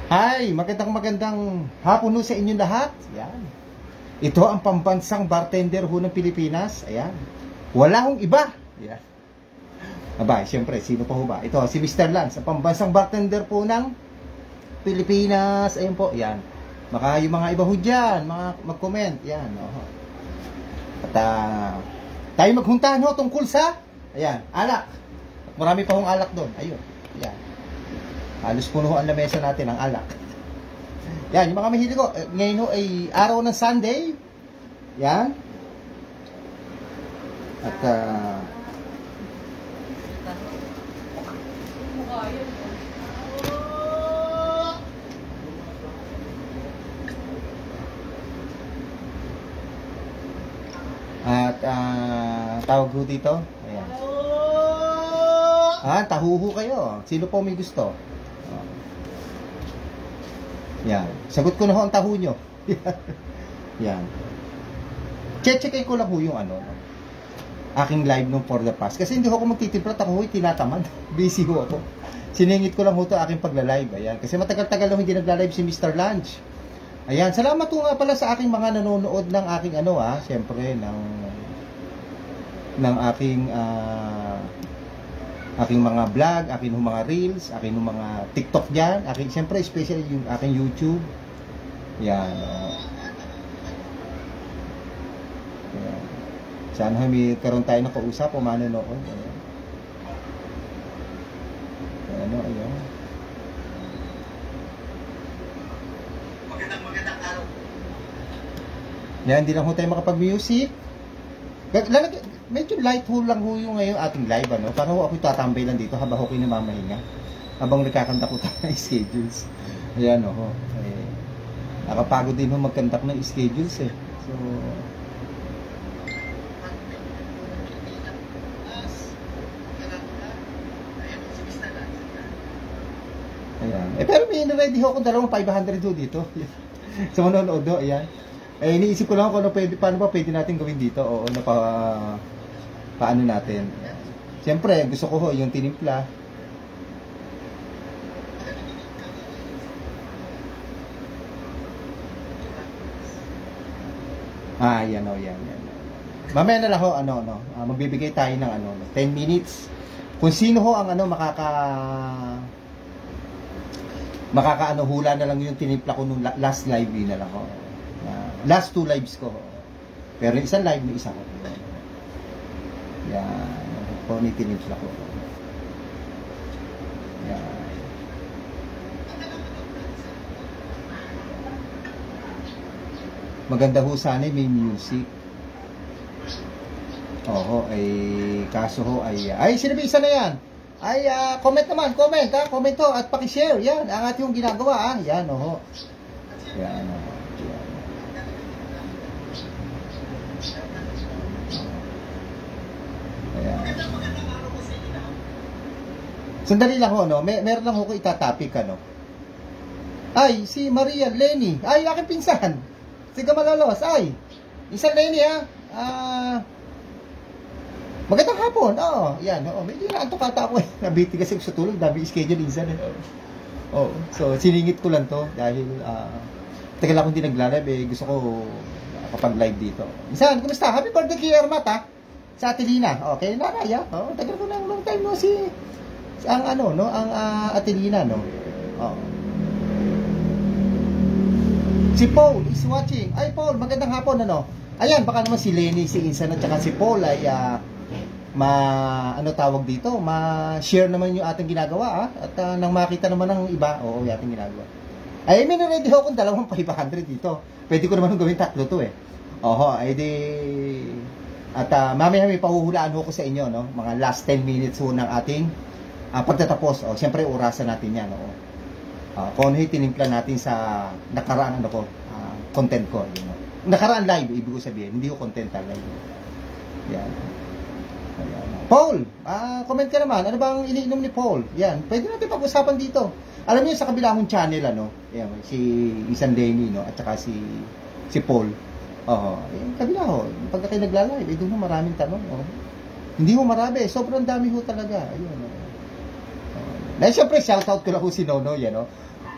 Hi, magandang hapon ho sa inyo lahat. Yan. Ito ang pambansang bartender ho ng Pilipinas. Ayan. Wala hong iba. Yan. Aba, siyempre, sino pa ho ba? Ito, si Mr. Lance, ang pambansang bartender po ng Pilipinas. Ayan po, yan. Baka yung mga iba ho dyan, mga mag-comment. Yan, oh. At tayo maghuntahan ho tungkol sa, ayan, alak. Marami pa hong alak doon. Ayun, yan. Halos puno ang lamesa natin ang alak. Yan, yung mga mahilig ko. Ngayon ho ay araw ng Sunday. Yan. At tawag ho dito. Ayan. Tahuhu kayo. Sino po may gusto? Yan. Sagot ko na ho ang taho nyo. Yan. Check-checkin ko lang ho yung aking live nung for the past. Kasi hindi ho ako magtitimpla at ako ho'y tinatamad. Busy ho ako. Siningit ko lang ho ito aking pagla-live. Ayan. Kasi matagal-tagal ho hindi nagla-live si Mr. Lunch. Ayan. Salamat ho nga pala sa aking mga nanonood ng aking siyempre, ng aking mga vlog, aking mga reels, aking mga TikTok dyan, siyempre, especially yung aking YouTube. Yan. Yan. Sana may karoon tayo ng kausap o manonood. Ayan. Ayan. Magandang araw. Yan, hindi lang ho tayo makapag-music. Medyo light ho lang ho yung ngayon ating live, Parang ho ako'y tatambay lang dito habang ako'y namamahinga. Habang nakakanta ko tayo ng schedules. Ayan, nakapagod din ho magkandak ng schedules, So, ayan. Pero may ready ho akong dalawang 500 ho dito. Sa manonood ho, ayan. Iniisip ko lang kung paano ba pwede natin gawin dito o paano natin. Siyempre, gusto ko ho yung tinimpla. Yan. Mamaya na lang ho, magbibigay tayo ng 10 minutes. Kung sino ho ang hula na lang yung tinimpla ko nung last live na lang ho. Last 2 lives ko. Pero isang live ni isa ko. Yan. Pony tinimpla ko. Yan. Maganda ho sana may music. Kaso ho sinabi isa na yan. Comment naman, comment ho at paki-share. Yan, ang ating ginagawa, Yan, Yan, Sandali lang ho, meron lang ho ko itatapik, si Maria Lenny. Aking pinsan. Si Gamalalos. Isang Lenny, magandang hapon. Yan, medyo naantok ata ako, Nabiti kasi sa tulog, dami schedule insan, So, siningit ko lang to dahil, tagal akong hindi nagla-live, gusto ko kapag-live dito. Insan, kumusta? Happy birthday kay Ermat, sa Atilina. Okay, nanay, tagal ko lang long time, ang Atilina, Si Paul is watching. Paul, magandang hapon, Ayan, baka naman si Lenny, si Insan, at saka si Paul ay tawag dito, ma-share naman yung ating ginagawa, at nang makita naman ng iba, yung ating ginagawa. May na-ready ako kung dalawang 500 dito. Pwede ko naman gawin 3 to, At mamaya may pahuhulaan ko sa inyo, mga last 10 minutes ng ating pagtatapos. Siyempre, orasan natin yan, kung ano yung tinimpla natin sa nakaraan, content ko, Nakaraan live, ibig ko sabihin, hindi ko content live. Yan. Ayan. Paul, comment ka naman. Ano bang iniinom ni Paul? Yan, pwede natin pag-usapan dito. Alam niyo sa kabila kong channel, yan, si Isan Lenny, at saka si Paul. Kabila ho, pagka kayo nagla-live, doon mo maraming tanong. Hindi mo marami, sobrang dami ho talaga. Ayun. Siyempre, shoutout ko lang ho si Nono, yan,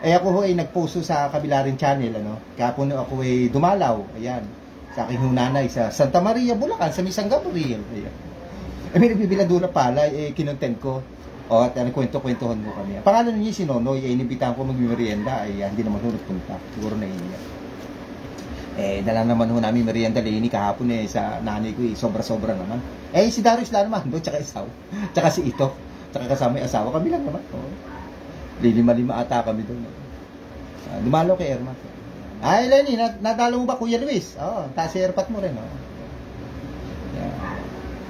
Eh ako ho ay nagpost sa kabila rin channel, ano. Kahapon ako ay dumalaw, ayan. Sa aking hunanay sa Santa Maria, Bulacan, sa Misang Gabriel. Ayan. Eh may nagbibiladura pala, eh kinontent ko. O at kwento-kwentuhan mo kami. Pangalan niya si Nonoy, eh inibitahan ko magmerienda, ay hindi naman ho nagpunta. Siguro na iiyak. Eh dala naman ho namin merienda Lenny kahapon eh sa nanay ko eh, sobra-sobra naman. Eh si Darius lang naman doon, tsaka isaw. Tsaka si Ito, tsaka kasama yung asawa kami lang naman. Oh. Lilima-lima ata kami doon. Dumalo kay Erma. Ay, Lenny, nadalo mo ba Kuya Luis? Oo, taas si airpot mo rin. Oh.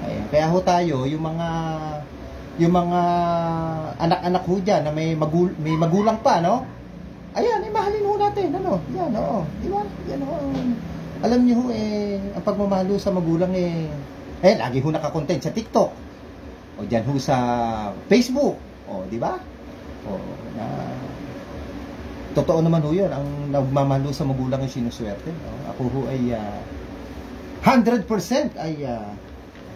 Ayan. Kaya ho tayo, yung mga anak-anak ho dyan na may magulang pa, no? Ayan, mahalin ho natin, ano? Yan, oo. Di ba? Yan ho. Alam niyo ho, ang pagmamahal sa magulang lagi ho nakakontent sa TikTok. O dyan ho sa Facebook. O, di ba? O, totoo naman ho yun. Ang nagmamahal sa magulang yung sinuswerte. O, ako ho ay 100% ay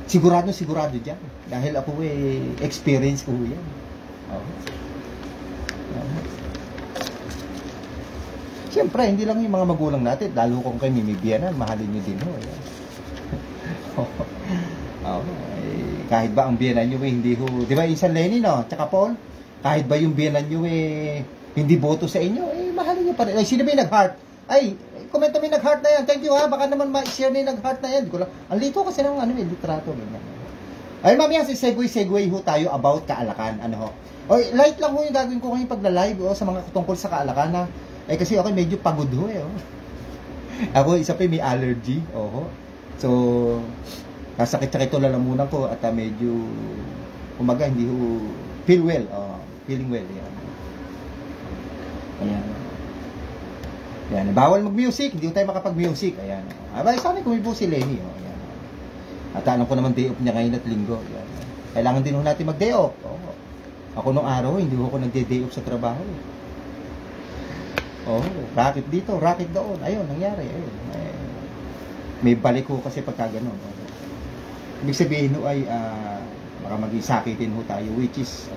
sigurado dyan. Dahil ako experience ko ho yan. O. Siyempre, hindi lang yung mga magulang natin. Lalo kung kayo mimibiyanan, mahalin nyo din ho. Yan. Kahit ba ang biyanan nyo hindi ho, di ba Insan Lenny, no? Tsaka Paul, kahit ba yung biyanan nyo hindi boto sa inyo, mahalin nyo pa rin. Ay, sino ba yung nag-heart? Ay, komento mo yung nag-heart na yan. Thank you ha, baka naman ma-share na yung nag-heart na yan. Ang lito kasi ng litrato. Ay, mamaya segue ho tayo about Kaalakan. Ano ho? O, light lang ho yung gagawin ko ngayong pagla-live sa mga tungkol sa Kaalakan na. Kasi ako medyo pagod ho Ako isa pa may allergy. So, kasakit-sakit to lalamunan ko at medyo umaga hindi ho feeling well. Ayan. Bawal mag-music, hindi tayo makapag-music. Ayan. Abay, sana kumibo si Lenny. Ayan. At alam ko naman day off niya ngayon at linggo. Ayan. Kailangan din ho natin mag-day off. Ako nung araw, hindi ho ako nag-day off sa trabaho. Racket dito, racket doon. Ayun, nangyari. May balik ho kasi pagka ganun. Ibig sabihin ho ay baka mag-isakitin ho tayo, which is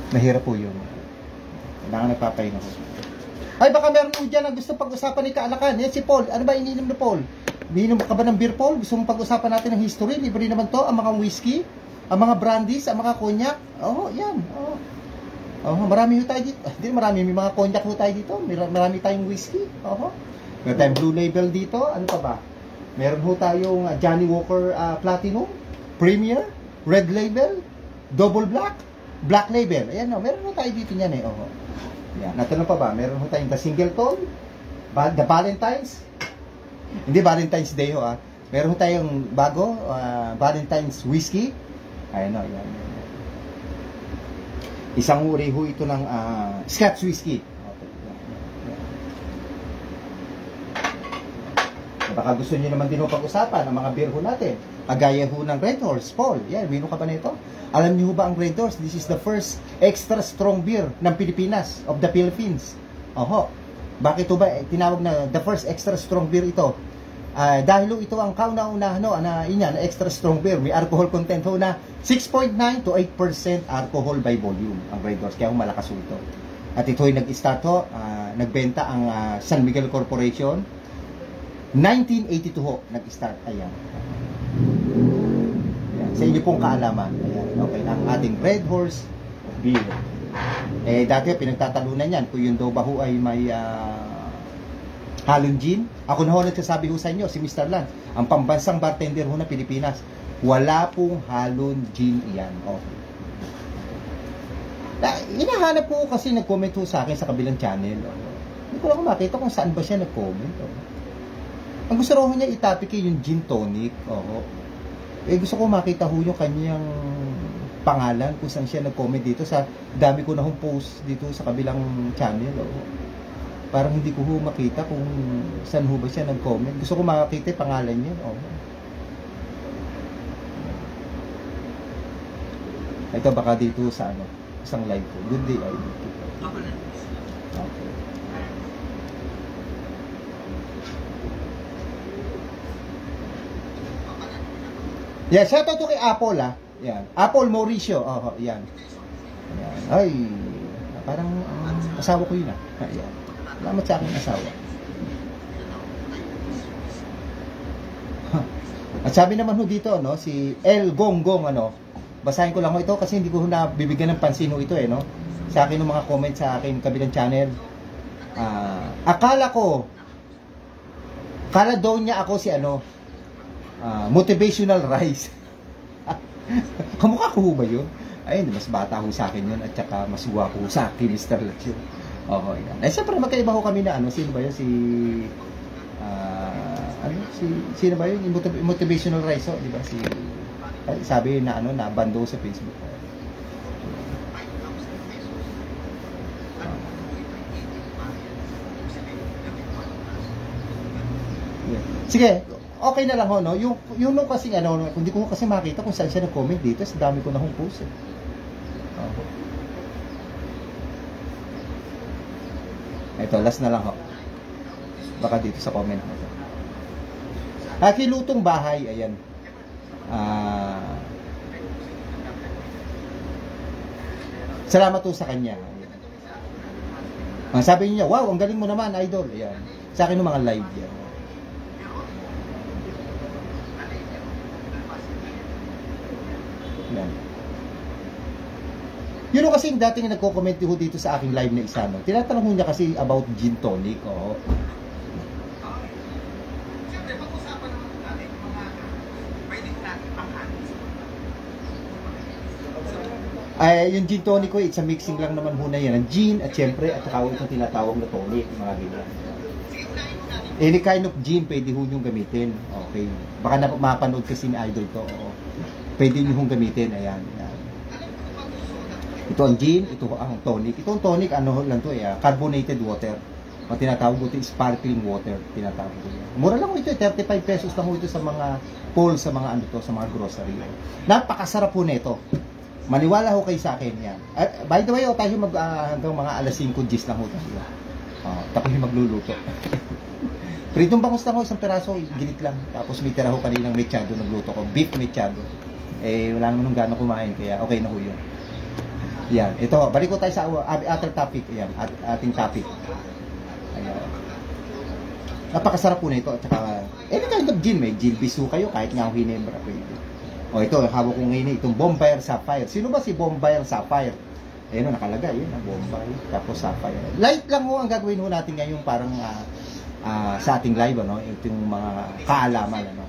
mahirap po yun. Kailangan nagpapahinga ko. Ay, baka meron mo dyan na gusto pag-usapan ni Kaalakan. Yan si Paul. Ano ba ininom na Paul? Ininom ka ba ng beer, Paul? Gusto mong pag-usapan natin ng history? Libre naman to. Ang mga whiskey, ang mga brandies, ang mga cognac. Yan. Marami ho tayo dito. Hindi, marami. May mga cognac ho tayo dito. Marami tayong whiskey. Meron tayong Blue Label dito. Ano pa ba? Meron ho tayong Johnny Walker Platinum, Premier, Red Label, Double Black, Black Label. Ayan meron ho tayo dito niyan Yan. At ano pa ba? Meron ho tayong The Singleton, The Valentine's. Hindi Valentine's Day ho Meron ho tayong bago, Valentine's Whiskey. Ayan yan. Isang uri ho ito ng Scotch Whiskey. Baka gusto niyo naman din ho pag-usapan ang mga beer ho natin. Kagaya ho ng Red Horse, Paul. Yan, bino ka ba nito? Alam niyo ho ba ang Red Horse? This is the first extra strong beer ng Pilipinas, of the Philippines. Bakit ho ba tinawag na the first extra strong beer ito? Dahil ho ito ang kauna-una na extra strong beer. May alcohol content ho na 6.9 to 8% alcohol by volume ang Red Horse. Kaya ho malakas ho ito. At ito ay nag-start ho, nagbenta ang San Miguel Corporation. 1982 ho, nag-start. Ayan. Sa inyo pong kaalaman. Ayan. Okay, ang ating Red Horse beer. Dati pinagtatalunan yan kung yung daw ba ho ay may halong gin. Ako na ho nagsasabi ho sa inyo, si Mr. Lance, ang pambansang bartender ho ng Pilipinas, wala pong halong gin iyan. Hinahanap po kasi nag-comment ho sa akin sa kabilang channel. Hindi ko lang makita kung saan ba siya nag-comment. Ang gusto raw niya itapik yung gin tonic. Gusto ko makita ho yung kanyang pangalan kung saan siya nag-comment dito sa dami ko na hong post dito sa kabilang channel. Parang hindi ko ho makita kung saan ho ba siya nag-comment. Gusto ko makita yung pangalan niya. Ito baka dito sa isang live ko. Good day. Okay. Yeah, shout out to kay Apple Yan. Apple Mauricio. Yan. Ay. Parang asawa ko yun ah. Ayan. Salamat sa aking asawa. At sabi naman ho dito, no, si El Gonggong, ano, basahin ko lang ho ito kasi hindi ko na bibigyan ng pansin ho ito eh, no. Sa akin ng mga comment sa akin kabilang channel. Akala daw niya ako si ano, motivational rice. Kamukha ko ba yun? Ayun, mas bata ho sa akin yun at saka mas guwapo ho sa akin, Mr. Lachio. Oo, yan. Eh, siyempre, magkaiba ho kami na ano, sino ba yun? Sino ba yun? Motivational rice, di ba? Sabi na ano, na bando sa Facebook. Sige, okay na lang ho, no? Yung kasi ano, hindi ko kasi makita kung saan siya nag-comment dito, sa dami ko na hong post. Ito, last na lang ho. Baka dito sa comment ho. Kilutong bahay, ayan. Salamat po sa kanya. Sabi niya, wow, ang galing mo naman, idol. Ayan. Sa akin ng mga live yan. Yan. Yun kasi dating nagko-comment ho dito sa aking live na isa, no? Tinatanong niya kasi about gin tonic, oo. Ay, yung gin tonic ko, it's a mixing lang naman muna yan. Ang gin at syempre, at saka itong tinatawag na tonic, mga ganyan. Any kind of gin, pwede ho yung gamitin. Okay. Baka mapanood kasi ni Idol to. Oo. Pwede nyo hong gamitin. Ayan. Ayan. Ito ang gin, ito ang tonic. Ito ang tonic, ano lang to, carbonated water. O tinatawag ko ito, sparkling water. Tinatawag ko yan. Mura lang ito, 35 pesos lang ito sa mga polls, sa mga ano to, sa mga grocery. Napakasarap po nito. Maniwala ho kayo sa akin yan. By the way, tayo hanggang mga alas 5 Gs lang ho tayo. Tapos yung magluluto. Pritong bangus lang ho, isang peraso, ginit lang. Tapos may tira ho kaninang mechado nagluto ko. Beef mechado. Wala naman nung gano'ng kumain, kaya okay na ho yun. Yan, ito, balik ko tayo sa other topic. Yan, ating topic. Ayan. Napakasarap po na ito. At saka, any kind of gin, may gin bisu kayo, kahit nga ho hinembra pwede. O ito, hawak ko ngayon itong Bombay Sapphire. Sino ba si Bombay Sapphire? Ayun, nakalagay yun, Bombay, tapos Sapphire. Light lang ho ang gagawin ho natin ngayon parang sa ating live, ano, itong mga kaalaman, ano.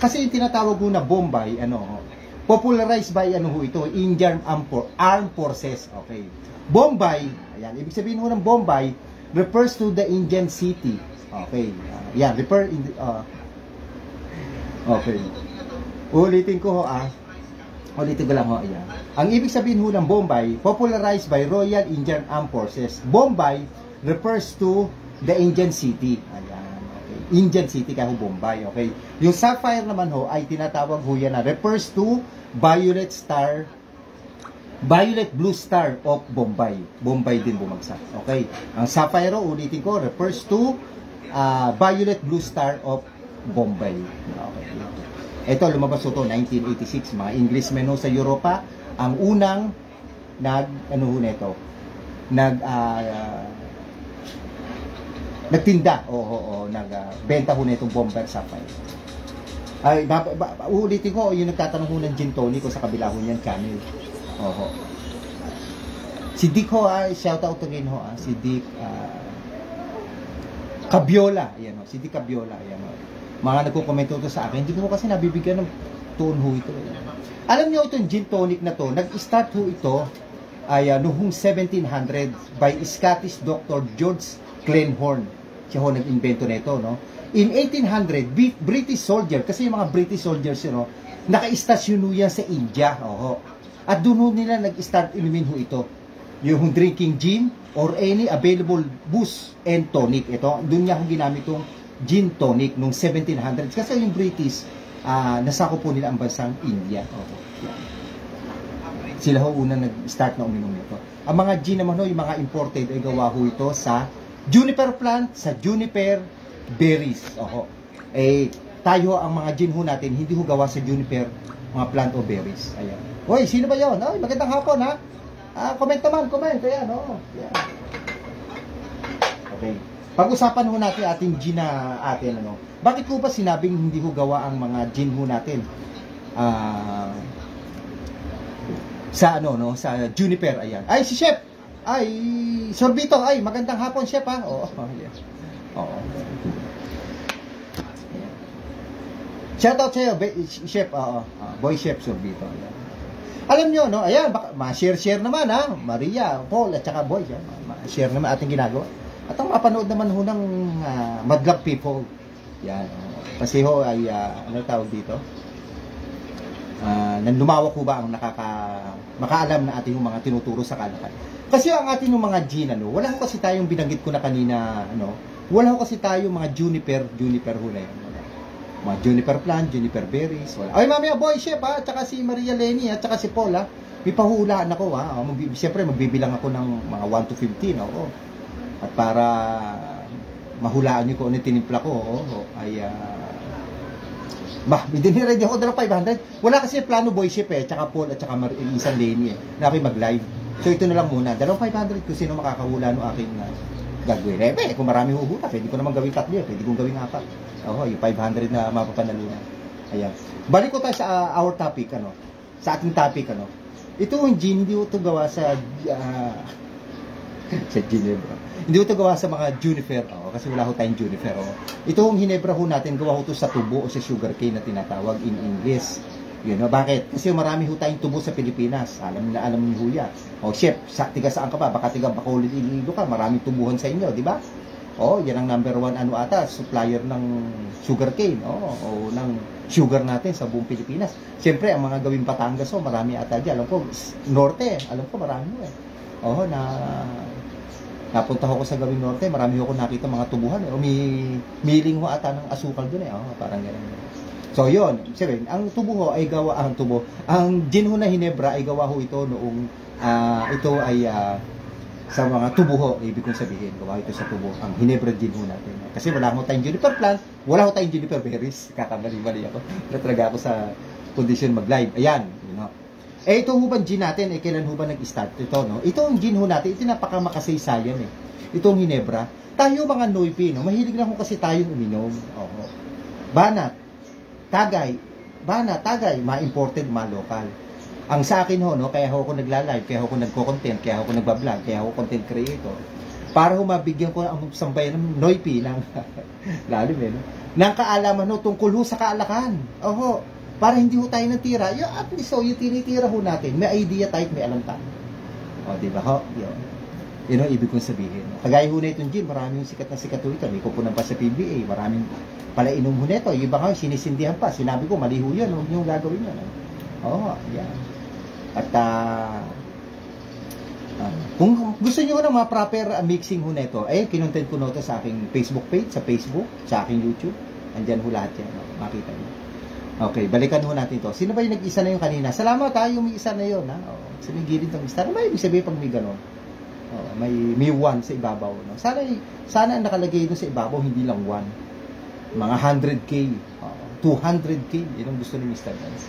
Kasi yung tinatawag ho na Bombay, ano, popularized by, ano ho ito, Indian Armed Forces, okay. Bombay, ayan, ibig sabihin ho ng Bombay, refers to the Indian city, okay. Yan, okay. Ulitin ko lang ho, ayan. Ang ibig sabihin ho ng Bombay, popularized by Royal Indian Armed Forces. Bombay refers to the Indian city. Ayan, okay. Indian city kaya ho Bombay, okay. Yung Sapphire naman ho ay tinatawag ho yan na refers to Violet Blue Star of Bombay. Bombay din bumagsak, okay. Ang Sapphire, ulitin ko, refers to Violet Blue Star of Bombay. Okay. Ito, lumabas ito, 1986. Mga Englishman ho sa Europa, ang unang nagtinda, nagbenta ho na itong Bombay Sapphire. Ay, uulitin ko, yung nagtatanong ho ng gin tonic ko sa kabila ho niyan, Camel. Si Dick ho, shout out again ho, si Dick Cabiola, ayan ho, si Dick Cabiola, ayan ho. Mga nagko-komento to sa akin, hindi ko kasi nabibigyan ng tone ho ito. Alam niyo itong gin tonic na to, nag-start ho ito ay noong 1700 by Scottish Dr. George Glenhorn. Siya ho nag-invento nito, no? In 1800, British soldier, kasi yung mga British soldiers, naka-istasyon ho yan sa India. At doon ho nila nag-start inumin ho ito. Yung drinking gin or any available booze and tonic. Ito, doon niya ho ginamit itong gin tonic noong 1700s. Kasi yung British, nasako po nila ang bansang India. Sila ho unang nag-start na uminom nito. Ang mga gin naman ho, yung mga imported, ay gawa ho ito sa juniper plant, sa juniper berries. Tayo ang mga gin ho natin, hindi ho gawa sa juniper, mga plant o berries. Ayan. Hoy, sino ba yun? Ay, magandang hapon, ha? Comment naman, comment. Ayan, oh. Yan. Okay. Pag-usapan ho natin ating gin na atin, ano. Bakit ko ba sinabing hindi ho gawa ang mga gin ho natin? Sa ano, no? Sa Juniper, ayan. Ay, si Chef! Ay, Sorbito, ay, magandang hapon, Chef, ha? Oo, yes. Oo. Shoutout sa'yo, Chef, Boy Chef Sorbito. Ayan. Alam nyo, no? Ayan, baka ma-share naman, ha? Maria, Paul, at saka Boy. Ma-share naman ating ginagawa. At ang mapanood naman ho ng Madlog People. Yan. Kasi ho ay, ano tawag dito? Lumawak ho ba ang makaalam na ating mga tinuturo sa kalakan. Kasi ang ating mga gin, ano, wala ho kasi tayong binanggit ko na kanina, ano, wala ho kasi tayong mga juniper ho na yun. Mga juniper plant, juniper berries, wala. Ay, mamaya, Boy Chef, ha? At saka si Maria Lenny, at saka si Paul, ha? May pahulaan ako, ha? Siyempre, magbibilang ako ng mga 1 to 15, oo. At para mahulaan nyo kung ano tinimpla ko, ay, may diniready ako dala 500. Wala kasi plano, Boy Chef, tsaka Paul, at tsaka isang Lenny, na aking mag-live. So, ito na lang muna. Dalawang 500 kung sino makakahula no aking gagawin. Kung marami huhula, pwede ko naman gawin 3, pwede kong gawin 4. Yung 500 na mapapanalunan. Ayan. Balik ko tayo sa our topic, ano. Sa ating topic, ano. Ito yung gin, hindi ko ito gawa sa sa Ginebra. Hindi ko ito gawa sa mga juniper, kasi wala ho tayong juniper, Ito yung Ginebra ho natin, gawa ho ito sa tubo o sa sugarcane na tinatawag in English. Yun, bakit? Kasi marami ho tayong tubo sa Pilipinas. Alam niyo ho yan. Chef, tiga saan ka pa? Baka tiga Bacolod, Iloilo ka. Maraming tubuhan sa inyo, di ba? Yan ang number 1 supplier ng sugarcane, o ng sugar natin sa buong Pilipinas. Siyempre, ang mga gawing Batangas, marami ata dyan. Alam ko, Norte, alam ko marami napunta ko sa gawing Norte, marami ko nakita mga tubuhan, miling ho ata ng asukal dun, parang gano'n. So, yun, sabi, ang tubo ho ay gawa, ang gin ho na Ginebra ay gawa ho ito noong, ito ay, sa mga tubo ho, ibig kong sabihin, gawa ito sa tubo, ang Ginebra gin ho natin. Kasi wala ho tayong juniper plant, wala ho tayong juniper berries, kakamali-mali ako, natraga ako sa condition mag-live. Ayan, yun ho. Ito ho ba gin natin, kailan ho ba nag-start ito, no? Ito ang gin ho natin, ito napakamakasaysayan, Itong Ginebra. Tayo mga Noipi, no? Mahilig na ho kasi tayong uminom. Banat, Tagay, ma-imported, ma-local. Ang sa akin ho, kaya ako nagla-live, kaya ako nagko-content, kaya ako nagba-vlog, kaya ako content creator. Para ho mabigyan ko ang sambayan ng Noipi ng lalim ng kaalaman tungkol ho sa kaalakan. Para hindi ho tayo natira. At least yung tinitira ho natin, may idea tayo, may alam tayo. Di ba ho? Yun ang ibig kong sabihin. Kagaya ho na itong gin, maraming sikat na sikat ho ito. May kupunan pa sa PBA, maraming pala inom ho nito. Yung iba nga, sinisindihan pa. Sinabi ko, mali ho yun, huwag nyo gagawin yun. Yan. At, kung gusto nyo ng mga proper mixing ho nito, kinontent ko nito sa aking Facebook page, sa Facebook, sa aking YouTube. Andyan ho lahat yan. Makita nyo. Okay, balikan ho natin to. Sino ba yung nag-isa na yung kanina? Salamat yung may isa na yun, Sa may gilid ng star. Ano ba ibig sabihin pag may gano'n? May 1 sa ibabaw. Sana ang nakalagay doon sa ibabaw, hindi lang 1. Mga 100K, 200K, yun ang gusto ni Mr. Dance.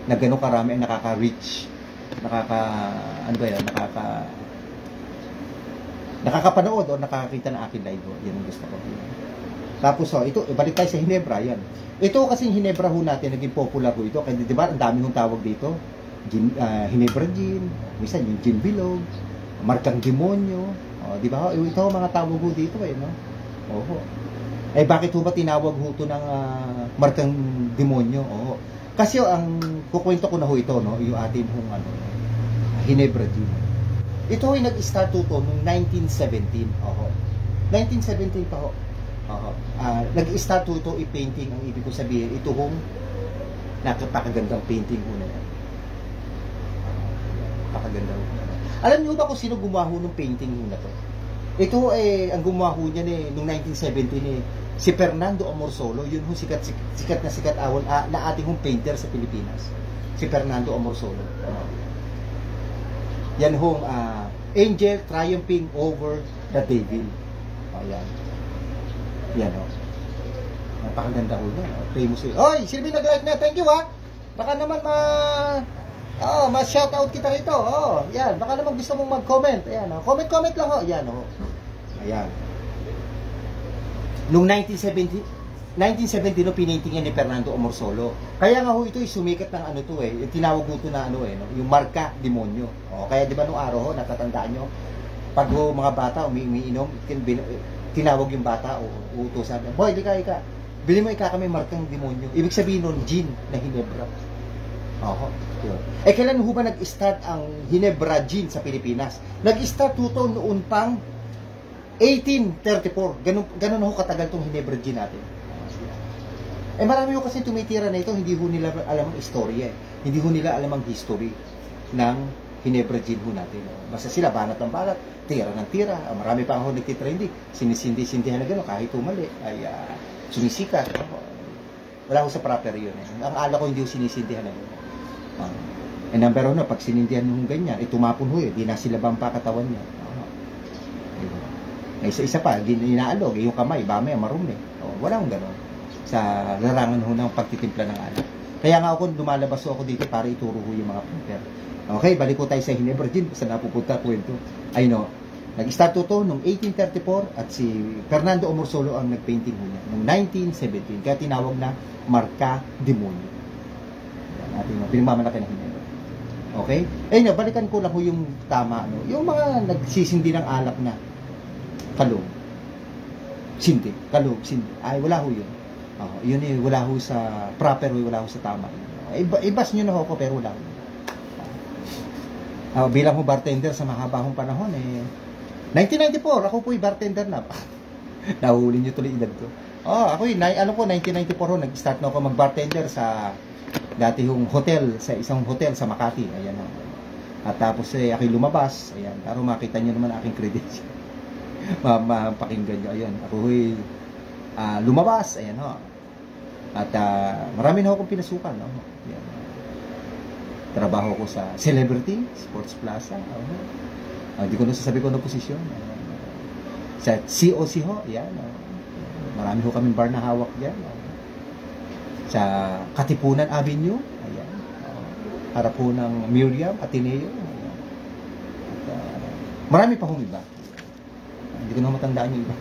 Na gano'ng karami ang nakaka-reach, nakakapanood o nakakakita ng akin live. Yan ang gusto ko. Tapos, ito, balik tayo sa Ginebra, yan. Ito kasi Ginebra ho natin, naging popular ho ito. Kasi, di ba, ang dami hong tawag dito. Ginebra gin, minsan yung gin bilog, markang demonyo, di ba? Ito mga tawag ho dito, no? Bakit ho ba tinawag ho ito ng markang demonyo? Kasi ang kukwento ko na ho ito, no? Yung atin hong Ginebra gin. Ito ay nag-start ho noong 1917. 1917 pa ho. Nag-start ho ito i-painting, ang ibig ko sabihin. Ito hong napakagandang painting ho na yan. Napakaganda ho. Alam niyo ba kung sino gumawa ng painting na to? Ito ang gumawa niya noong 1917 si Fernando Amorsolo. Yun ho sikat na ating painter sa Pilipinas. Si Fernando Amorsolo. Yan hong Angel Triumphing Over the Devil. Yan. Yan ho. Napakaganda ho niya. Famous. Oy, sino ba nag-like na? Thank you ha. Baka naman Oh, ma-shoutout kita rito. Oh, yan. Baka naman gusto mong mag-comment. Ayan, oh. Comment lang ho. Ayan, oh. Ayan. Noong 1970 no, pinaintingan ni Fernando Omorsolo. Kaya nga ho ito sumikat ng ano to eh. Tinawag mo ito na ano eh, no? Yung marka demonyo. Oh, kaya di ba nung araw ho, natatandaan nyo, pag ho, mga bata umiinom, tinawag yung bata o utusan. Boy, ika. Bili mo kami markang demonyo. Ibig sabihin nun, gin na Hinebra. Oo, yun. Eh, kailan ho ba nag-start ang Hinebra gin sa Pilipinas? Nag-start ho to noon pang 1834. Ganun ho katagal tong Hinebra gin natin. Eh, marami ho kasi tumitira na ito, hindi ho nila alam ang istorya eh. Hindi ho nila alam ang history ng Hinebra gin ho natin. Basta sila banat ng banat, tira ng tira. Marami pa ho nagtitrending. Sinisindi-sindihan na gano'n, kahit umali ay sumisikat. Wala ho sa proper yun eh. Ang ala ko hindi ho sinisindihan na gano'n. Number one, pag sinindihan nung ganyan, tumapon ho di na sila bang katawan niya. Isa-isa pa, inaalog, yung kamay, bamay, marumi. Wala akong gano'n sa larangan ho ng pagtitimpla ng alak. Kaya nga ako, lumalabas ako dito para ituro ho yung mga printer. Okay, balik ko tayo sa Hinebra gin, saan napupunta kwento. Ay no, nag-start to noong 1834 at si Fernando Omorsolo ang nag-painting ho niya noong 1917, kaya tinawag na Marka Demonyo. Ating pinagmamalaki ng Hinebra. Okay? Eh no, balikan ko lang ho yung tama, no? Yung mga nagsisindi ng alak na kalog. Sindi. Kalog, sindi. Ay, wala ho yun. Yun eh, wala ho sa proper way, wala ho sa tama. Ibas nyo na ho ko, pero wala ho. Bilang ho bartender sa mahabahong panahon, 1994, ako po'y bartender na. Nahuli nyo tuloy edad ko. Ako alam ko, 1994 ho, nag-start na ako mag-bartender sa dati yung hotel, sa isang hotel sa Makati. Ayan ho. At tapos ako'y lumabas. Ayan, para makita nyo naman aking credential. Mapakinggan nyo. Ayan, ako'y lumabas. Ayan ho. At marami na akong pinasukan. No? Ayan. Trabaho ko sa Celebrity, Sports Plaza. Hindi ko nasasabi ko ng posisyon. Sa COC ho. Ayan. Marami ho kaming bar na hawak dyan. Sa Katipunan Avenue, ayan. Harap po ng Miriam, Ateneo. Ayan. At, marami pa hong iba. Hindi ko na matandaan yung iba.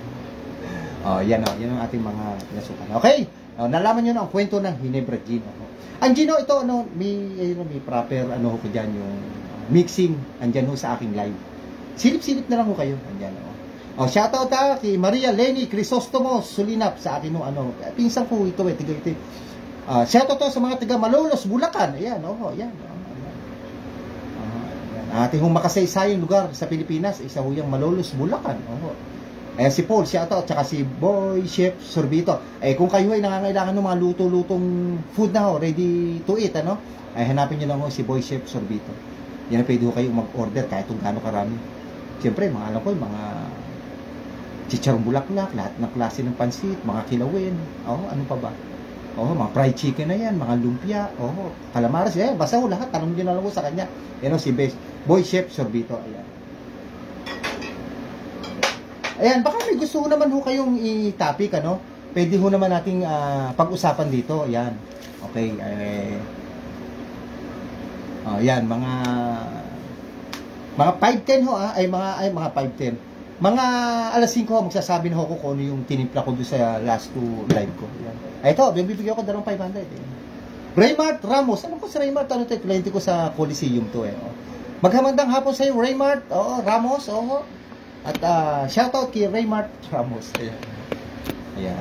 Yan ang ating mga nasukan. Okay, nalaman nyo na ang kwento ng Hinebra gin. Ang gin ito, may proper, ko dyan, yung mixing, andyan ho sa aking live. Silip-silip na lang ho kayo, andyan ho. Shoutout kay Maria Lenny Crisostomos Sulinap sa akin pinsan ko ito ito. Shoutout sa mga taga Malolos, Bulacan. Ayan, yan. Ating makasaysayang lugar sa Pilipinas, isa ho yung Malolos, Bulacan. Ayan si Paul, shoutout, tsaka si Boy Chef Sorbito. Kung kayo ay nangangailangan ng mga luto-lutong food na ready to eat, ay hanapin nyo lang si Boy Chef Sorbito. Yan, pwede ho kayo mag-order kahit kung gaano karami. Siyempre, mga mga chicharong bulaklak, lahat ng klase ng pansit, mga kilawin, ano pa ba? Mga fried chicken na yan, mga lumpia, calamares, basta ho lahat, tanong nyo na lang sa kanya. Yan si Boy Chef Sorbito, ayan. Ayan, baka may gusto ho naman ho kayong i-topic, pwede ho naman nating pag-usapan dito, ayan. Okay, yan, mga 5:10 ho, mga 5:10. Mga alas 5 ho, magsasabi na ho ko kung ano yung tinimpla ko doon sa last 2 live ko. Yan. Ito, bibigyan ko dalawang 500. Raymart Ramos. Ano ko si Raymart? Kliyente ko sa Coliseum to Maghamandang hapon sa iyo, Raymart. Ramos. At shoutout kay Raymart Ramos. Ayan.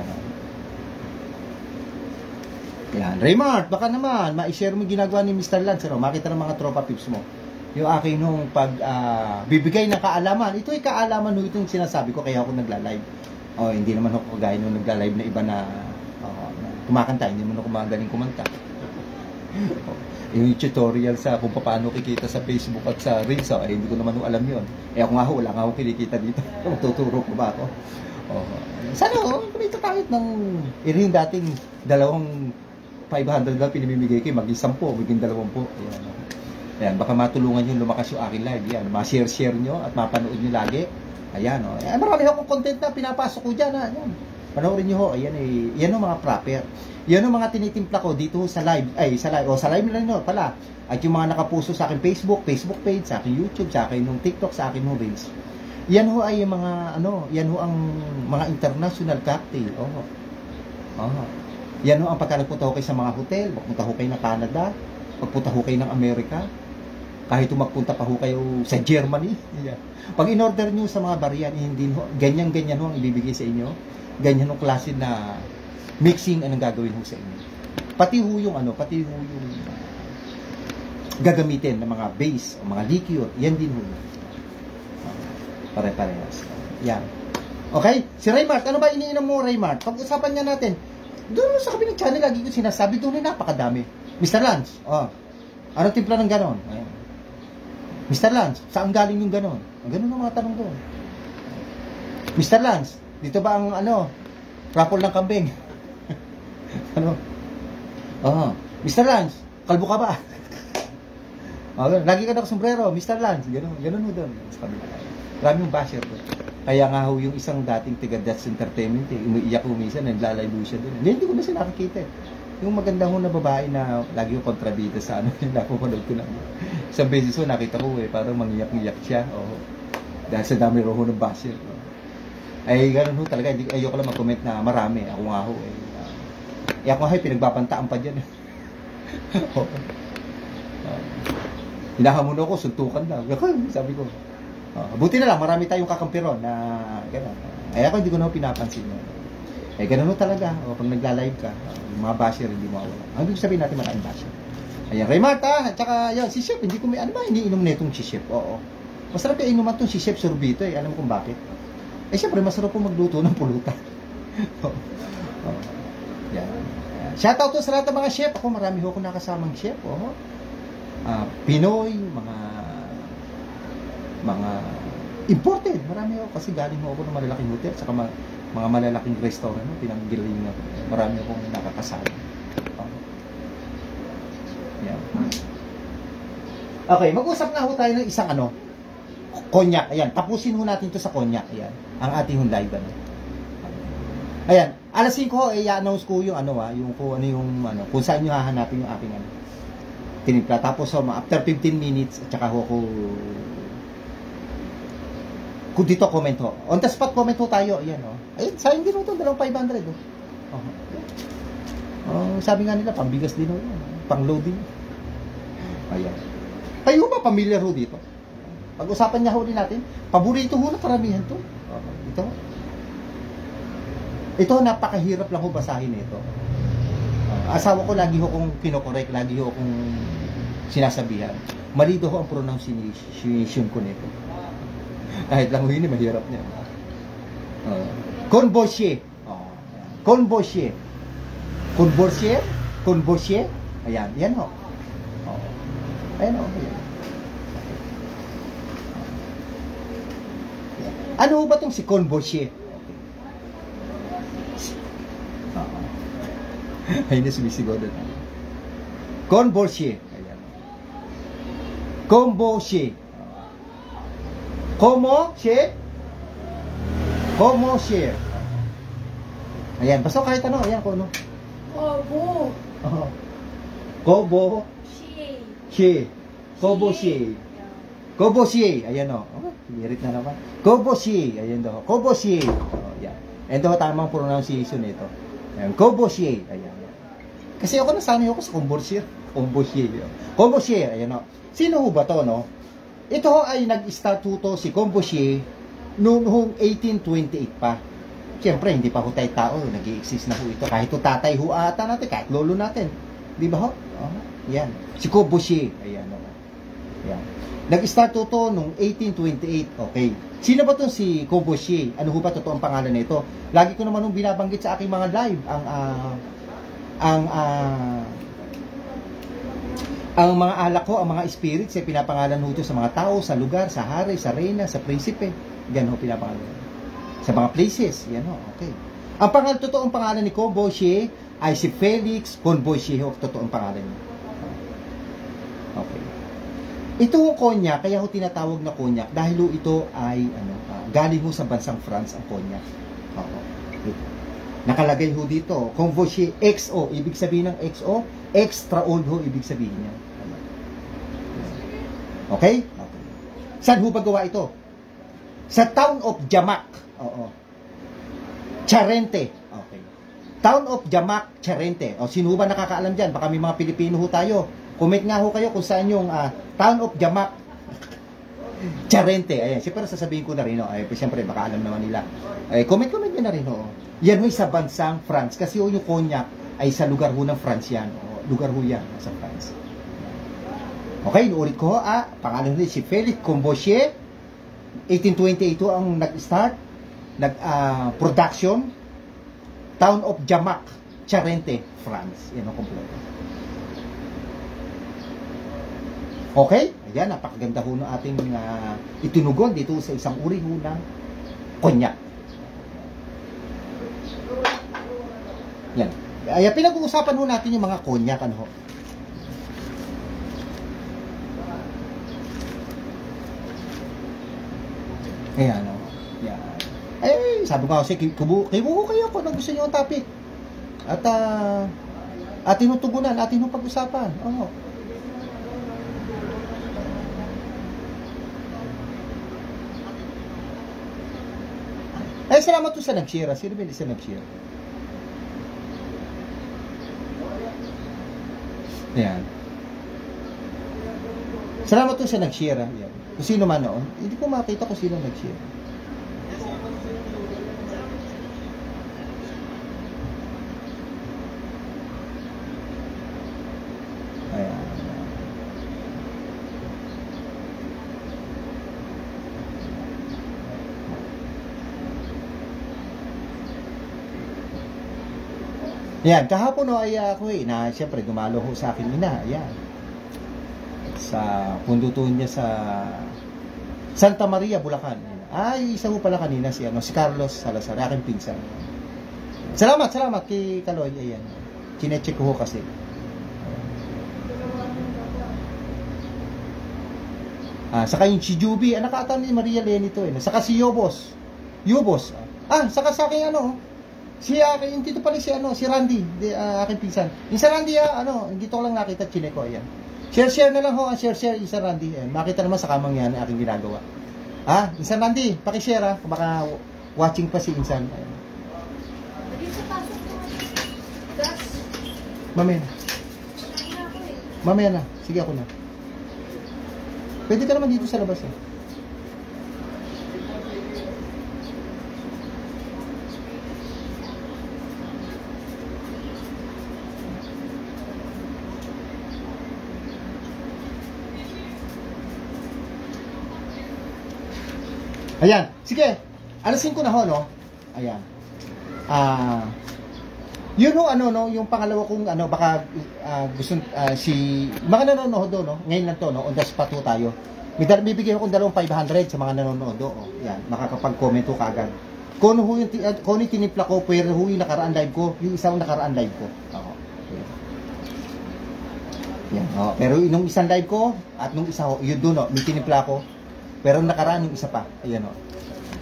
Raymart, baka naman, ma-share mo ginagawa ni Mr. Lance. Makita ng mga tropa pips mo. Yung aking nung bibigay ng kaalaman. Ito ay kaalaman nung itong sinasabi ko, kaya ako nagla-live. Hindi naman ako kagaya nung nagla-live na iba na kumakanta. Hindi naman ako magaling kumanta. Yung tutorial sa kung paano kikita sa Facebook at sa Reels, hindi ko naman alam yun. Ako nga wala nga ako kinikita dito. Tuturo ko ba ako? Sana kumita kahit ng yung dating 500 lang pinimimigay kayo, maging 10, maging 20. Ayan, baka matulungan nyo lumakas yung aking live. Ayan, ma-share nyo at mapanood nyo lagi. Ayan, marami akong content na pinapasok ko dyan. Ayan, panoorin nyo ho. Ayan, yan ang mga proper. Yan ang mga tinitimpla ko dito sa live. Sa live na rin pala. At yung mga nakapuso sa akin Facebook page, sa akin YouTube, sa akin yung TikTok, sa akin yung Reels. Yan ho ay mga yan ho ang mga international cocktail. Yan ho ang pagka nagpunta ho kayo sa mga hotel, magpunta ho kayo ng Canada, magpunta ho kayo ng Amerika, kahit magpunta pa ho kayo sa Germany. Yeah. Pag in-order nyo sa mga bariyan, hindi ho, ganyan ho ang ibibigay sa inyo. Ganyan ho klase na mixing anong gagawin ho sa inyo. Pati ho yung gagamitin ng mga base o mga liquor, yan din ho. Pare-parehas. Yan. Okay? Si Raymart, ano ba iniinom mo, Raymart? Pag-usapan nga natin. Doon sa kabilang channel, lagi ko sinasabi, doon ay napakadami. Mr. Lance, ano timpla ng ganon? Ayan. Mr. Lance, saan galing yung ganon? Ang ganon ang mga tanong doon. Mr. Lance, dito ba ang raffle ng kambing? Mr. Lance, kalbo ka ba? Lagi ka nakasombrero, Mr. Lance, ganon mo doon. Sa kabila. Marami yung basher doon. Kaya nga ho yung isang dating tiga That's Entertainment, umiiyak ho minsan, naglalaylo siya doon. Hindi ko na siya nakakita. Yung maganda ho na babae na lagi yung kontrabida sa yung napapanood ko na. Isang beses ho, nakita ko parang mangiyak-iyak siya. Dahil sa dami ho ng basher. Ay, gano'n ho talaga. Ayoko lang mag-comment na marami. Ako nga ho ako nga ho, pinagbabantaan pa dyan. Hinahamon ako, suntukan na. Sabi ko, buti na lang, marami tayong kakampiron na gano'n. Ay ako hindi ko na pinapansin. Gano'n talaga. Pag nagla-live ka, yung mga basher hindi mawala. Ang ibig sabihin natin maraming basher. Ayan, Raymart at saka yun, si Chef, hindi ko may, ano ba iniinom na itong si Chef? Oo. Masarap yung inuman itong si Chef Sorbito alam mo kung bakit? Siyempre, masarap po magluto ng pulutan. Yan. Shoutout to sa lahat ng mga chef. Ako, marami ho akong nakasamang chef. Pinoy, mga imported. Marami ako kasi galing ako ng malalaking hotel saka mga malalaking restaurant, pinanggiling na. Marami akong nakakasama. Yeah. Okay, mag-usap na ho tayo ng isang cognac. Ayan, tapusin ho natin to sa cognac. Ayan, ang ating live Ayan, alas 5 ho, i-announce ko yung yung kung saan nyo hahanapin yung aking tinimpla. Tapos after 15 minutes, at saka ho kung dito comment ho. On the spot comment ho tayo. Ayan Ayun, sayang din ho ito. 500 sabi nga nila, pambigas din ho. Pang loading. Ayan. Kayo ba familiar ho dito? Pag-usapan niya ho din natin. Paborito ho na karamihan to. Ito, napakahirap lang ho basahin ito. Asawa ko lagi ho kong kinokorek, lagi ho kong sinasabihan. Mali ho ang pronunciation ko nito. Kahit lang hindi, mahirap niya. Conboisier. Conboisier. Conboisier? Conboisier? Ayan, yan ho. Ayan ho. Ano ba itong si Conboisier? Ay, na sumisigaw doon. Conboisier. Ayan. Conboisier. Como share? Como share? Ayan, basta kahit ayan ko Kobo. Kobo. She. Kobo she. Kobo she. Ayan lirit na naman. Kobo she. Ayan daw. Kobo she. Ayan. Ito tamang pronunciation nito. Ayan, Kobo she. Ayan. Kasi ako nasanay ako sa Conboisier. Conboisier. Conboisier. Ayan Sino ho ba to Ito ay nag-statuto si Conboisier noong 1828 pa. Siyempre, hindi pa ho tayo tao. Nag-i-exist na ho ito. Kahit ho tatay ho ata natin, kahit lolo natin. Di ba ho? Yan. Si Conboisier. Ayan. Yan. Nag-statuto noong 1828. Okay. Sino ba itong si Conboisier? Ano ho ba totoo ang pangalan nito? Lagi ko naman binabanggit sa aking mga live ang mga alak ko, ang mga spirits ay pinapangalan ho sa mga tao, sa lugar, sa hari, sa reyna, sa prinsipe. Yan ho pinapangalan. Sa mga places. Yan ho. Okay. Ang totoong pangalan ni Conboisier ay si Felix Conboisier ho. Totoong pangalan niya. Okay. Ito ho cognac, kaya ho tinatawag na cognac dahil ho ito ay galing ho sa bansang France ang cognac. Nakalagay ho dito, Conboisier XO, ibig sabihin ng XO, extra old ho, ibig sabihin niya. Okay? Okay. Saan ho ba gawa ito? Sa town of Jamak. Oo. Charente. Okay. Town of Jamak, Charente. O, sino ba nakakaalam dyan? Baka may mga Pilipino ho tayo. Comment nga ho kayo kung saan yung town of Jamak, Charente. Ayan, siyempre sasabihin ko na rin. Ay, siyempre, baka alam naman nila. Ay, comment nyo na rin. Yan ho sa bansang France. Kasi yung cognac ay sa lugar ho ng France yan. Lugar ho yan sa France. Okay, inuulit ko pangalan nila si Félix Comboissier. 1828 ang nag-start, production, town of Jamac, Charente, France. Yan ang kompleto. Okay, ayan, napakaganda ho ng ating itinugon dito sa isang uri ho ng cognac. Yan. Ay, pinag-uusapan ho natin yung mga cognac, ano ho. Ayan, o. Yan. Ay, sabi ko kasi, kibuho kayo kung ano gusto nyo ang topic. At, atin yung tugunan, atin yung pag-usapan. Oo. Ay, salamat po sa nag-share. Sino ba sa nag-share? Ayan. Salamat po sa nag-share. Ayan. Kung sino man noon, hindi ko makita kung sino nag-share. Ayan. Ayan, kahapon no, ay ako na siyempre dumalo ho sa akin ina. Ayan. Sa pundutuin niya sa Santa Maria, Bulacan. Ay, isa mo pala kanina si Carlos Salazar, aking pinsan. Salamat kay Kaloy. Ayan. Chinecheck ko kasi. Saka yung si Juby, anak ata ni Maria Leni to. Saka si Yobos. Saka sa akin si yung dito pala si Randy, aking pinsan. Yung sa Randy, dito ko lang nakita, chinek ko. Ayan. Share na lang ho, share isa Randy. Makita naman sa kamang yan aking ginagawa. Insan Randy, paki-share kung baka watching pa si Insan. Mamaya na. Sige ako na. Pwede ka naman dito sa labas Ayan, sige. Alasin ko na ho, no? Ayan. Yun ho, yung pangalawa kong, baka gusto, mga nanonood do, no? Ngayon lang to, no? On the spot ho tayo. Bibigyan ko ng 500 sa mga nanonood do, Ayan, makakapag-comment ho kagad. Kung yung tinimpla ko, pero ho yung nakaraan live ko, yung isang nakaraan live ko. Yan, pero nung isang live ko, at nung isa ho, yun doon, may tinimpla ko. Pero nakaraan yung isa pa. Ayan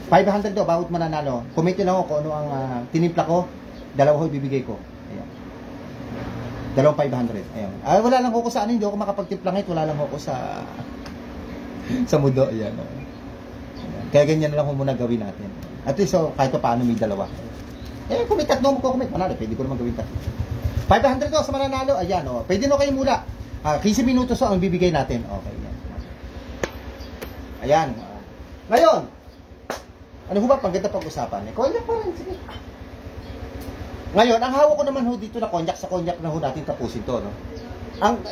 500 daw, bawat mananalo. Comment nyo lang ako kung ano ang tinimpla ko. Dalawa ko ibibigay ko. Ayan. 500. Ayan. Wala lang ako sa hindi ako makapagtimpla ngayon. Wala lang ako sa mundo. Ayan. Kaya ganyan na lang ko muna gawin natin. At least, kahit pa paano may dalawa. Kung may tatlo mo ko, manalo. Pwede ko naman gawin tatlo. 500 daw sa mananalo. Ayan. Pwede no kayo mula. 15 minutos ang bibigay natin. Okay. Ayan. Ngayon, ano ho ba pagkita pag-usapan? Cognac pa rin, sige. Ngayon, ang hawak ko naman ho dito na cognac, sa cognac na ho natin tapusin to, no?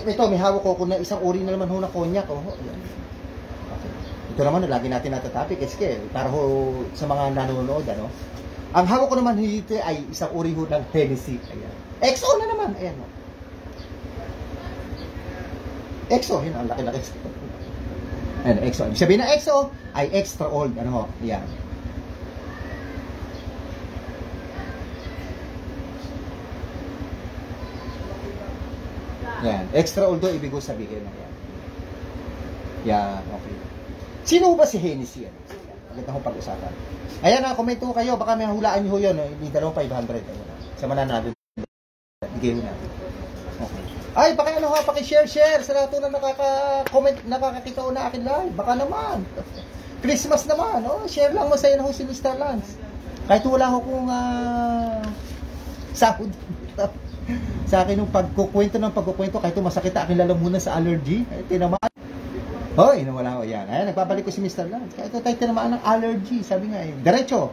Ito, may hawak ko na isang uri na naman ho na cognac, Ayan. Okay. Ito naman, lagi natin natatopic, kasi para ho sa mga nanonood, Ang hawak ko naman dito ay isang uri ho ng Hennessy. Ayan. XO na naman, ayan, XO, yun, ang laki-laki. Ayan, XO. Ibig sabihin na XO ay extra old. Ayan. Ayan. Extra old do, ibig ko sabihin. Ayan. Ayan, okay. Sino ba si Hennessy? Maganda kong pag-usapan. Ayan, komento kayo. Baka may hulaan nyo yun. May 500. Ayan. Sa mananalo. Bigay mo natin. Okay. Ay, baka ano ha, paki-share sa lahat na nakaka-comment, nakakakita ko na akin live. Baka naman. Christmas naman, oh, share lang mo sa iyo si Mr. Lance. Kahit wala ko kung sahod sa akin ng pagkukwento, kahit masakit aking lalamunan sa allergy, ay tinamaan. Hoy, nawala ko yan. Ay, nagbabalik ko si Mr. Lance. Kahit tayo tinamaan ng allergy, sabi nga eh. Diretso.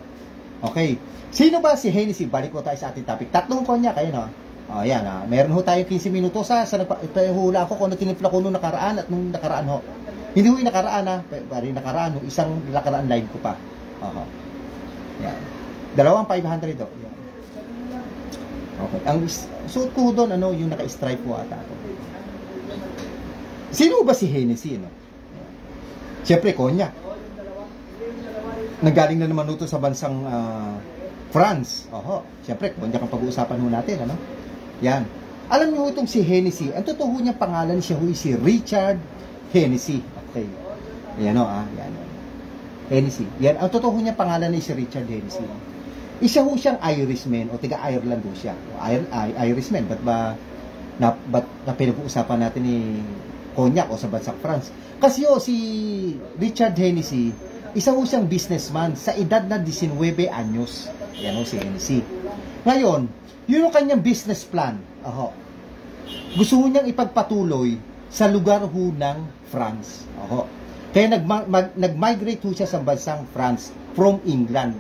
Okay. Sino ba si Hennessy? Balik ko tayo sa ating topic. 3 konyak, ayun oh. Oh, yan ah. Meron ho tayong 15 minutos sa nagpahula ko kung ano tinimpla ko nung nakaraan at nung nakaraan ho. Hindi ho yung nakaraan ha. Pari nakaraan ho. Isang nakaraan live ko pa. Yan. 2,500 do. Yan. Okay. Ang suot ko doon, ano, yung naka-stripe ko ata ako. Sino ba si Hennessy, no? Siyempre, konyak. Nanggaling na naman ito sa bansang France. Siyempre, konyak ang pag-uusapan ho natin, ano? Yan. Alam niyo itong si Hennessy, ang totoo niyang pangalan siya ho si Richard Hennessy. Okay. Yan o, yan. Hennessy. Yan, ang totoo niyang pangalan ni si Richard Hennessy. Isa ho siyang Irishman o taga-Ireland ho siya. Irishman, ba't na pinag-uusapan natin ni Cognac o sa bansang France? Kasi ho, si Richard Hennessy, isa ho siyang businessman sa edad na 19 anyos. Yan ho si Hennessy. Ngayon, yun ang kanyang business plan. Gusto niyang ipagpatuloy sa lugar ho ng France. Kaya nag-migrate ho siya sa bansang France from England.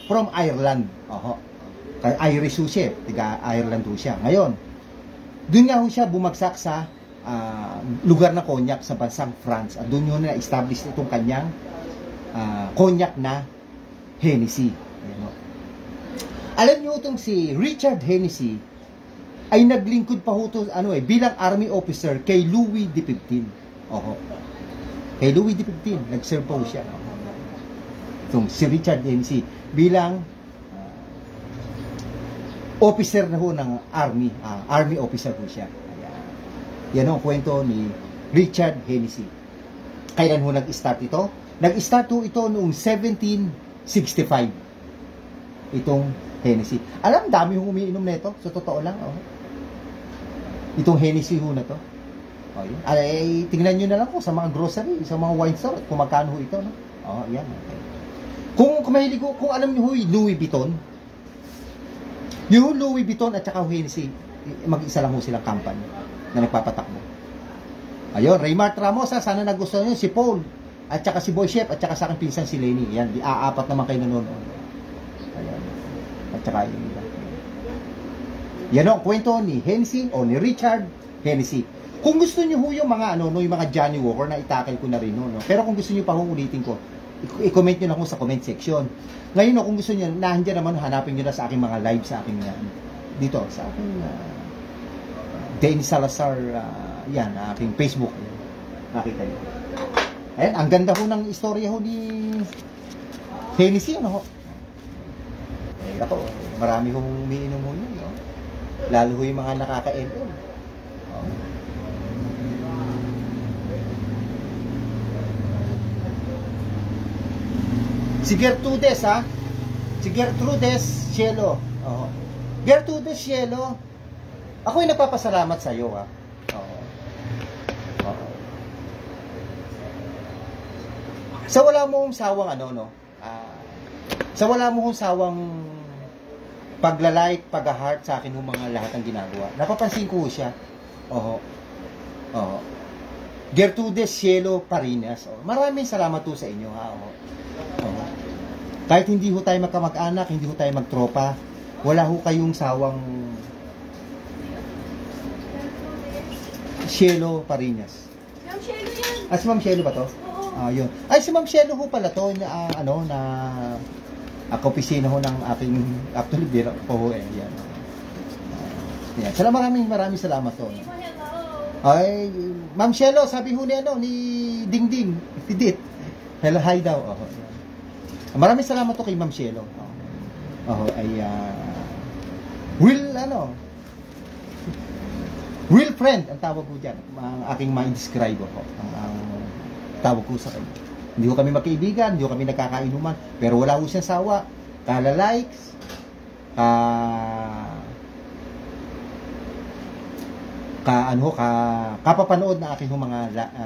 From Ireland. Kaya Irish ho siya. Tiga-Ireland ho siya. Ngayon, doon nga ho siya bumagsak sa lugar na Cognac sa bansang France. At doon yun na-establish itong kanyang Cognac na Hennessy. Alam niyo itong si Richard Hennessy ay naglingkod pa ho bilang army officer kay Louis XV. Kay Louis XV, nag-serve po siya. Itong si Richard Hennessy bilang officer na ho ng army officer po siya. Yan ang kwento ni Richard Hennessy. Kailan ho nag-start ito? Nag-start ho ito noong 1765. Itong Hennessy. Alam, dami hong umiinom na ito. Sa totoo lang. Itong Hennessy ho na to. Tingnan nyo na lang po sa mga grocery, sa mga wine store, kung magkano ho ito. No? Yan. Okay. Kung mahilig ko, kung alam nyo ho, Louis Vuitton, yung Louis Vuitton at saka Hennessy, mag-isa lang ho silang company na nagpapatakbo. Ayun, Raymart Ramos, sana nagustuhan nyo si Paul, at saka si Boy Chef, at saka sa aking pinsan si Lenny. Yan, apat naman kayo nanonood. Ayan. At saka yung iba. Yan ang kwento ni Hennessy o ni Richard Hennessy. Kung gusto niyo ho yung mga yung mga Johnny Walker na itakil ko na rin no. Pero kung gusto niyo pa ulitin ko, i-comment niyo na sa comment section. Ngayon kung gusto niyo, nandiyan naman hanapin niyo na sa aking mga live sa aking dito sa aking Dennis Salazar yan, aking Facebook. Nakita niyo. Ayan, ang ganda ho ng istorya ho ni Hennessy ho. Ako, marami kong umiinom mo yun, no? Lalo yung mga nakaka-ML. Si Gertrudes, ha? Si Gertrudes Cielo. Gertrudes Cielo, ako'y nagpapasalamat sa iyo, ha? Sa wala mong sawang sa wala mong sawang pagla-like, pag-heart sa akin ng mga lahat ng ginagawa. Napapansin ko siya. Gertrudes Cielo Parinas. Maraming salamat po sa inyo, ha. Kahit hindi ho tayo magkamag-anak, hindi ho tayo magtropa, wala ho kayong sawang Cielo Parinas. Ma'am Cielo yan. Si Ma'am Cielo ba to? Oo. Yun. Ay, si Ma'am Cielo ho pala to, na opisina ho ng aking, actually, bira po ho yan. Yan. Maraming salamat to. Ay, Ma'am Cielo, sabi ho ni Dingding, Tidit. Hello, hi daw. Maraming salamat to kay Ma'am Cielo. Real friend ang tawag ko dyan. Ang aking ma-describe ako. Ang tawag ko sa kanya. Hindi ko kami magkaibigan, hindi ko kami nagkakainuman, pero wala ko siyang sawa. Kala-likes, kapapanood na aking mga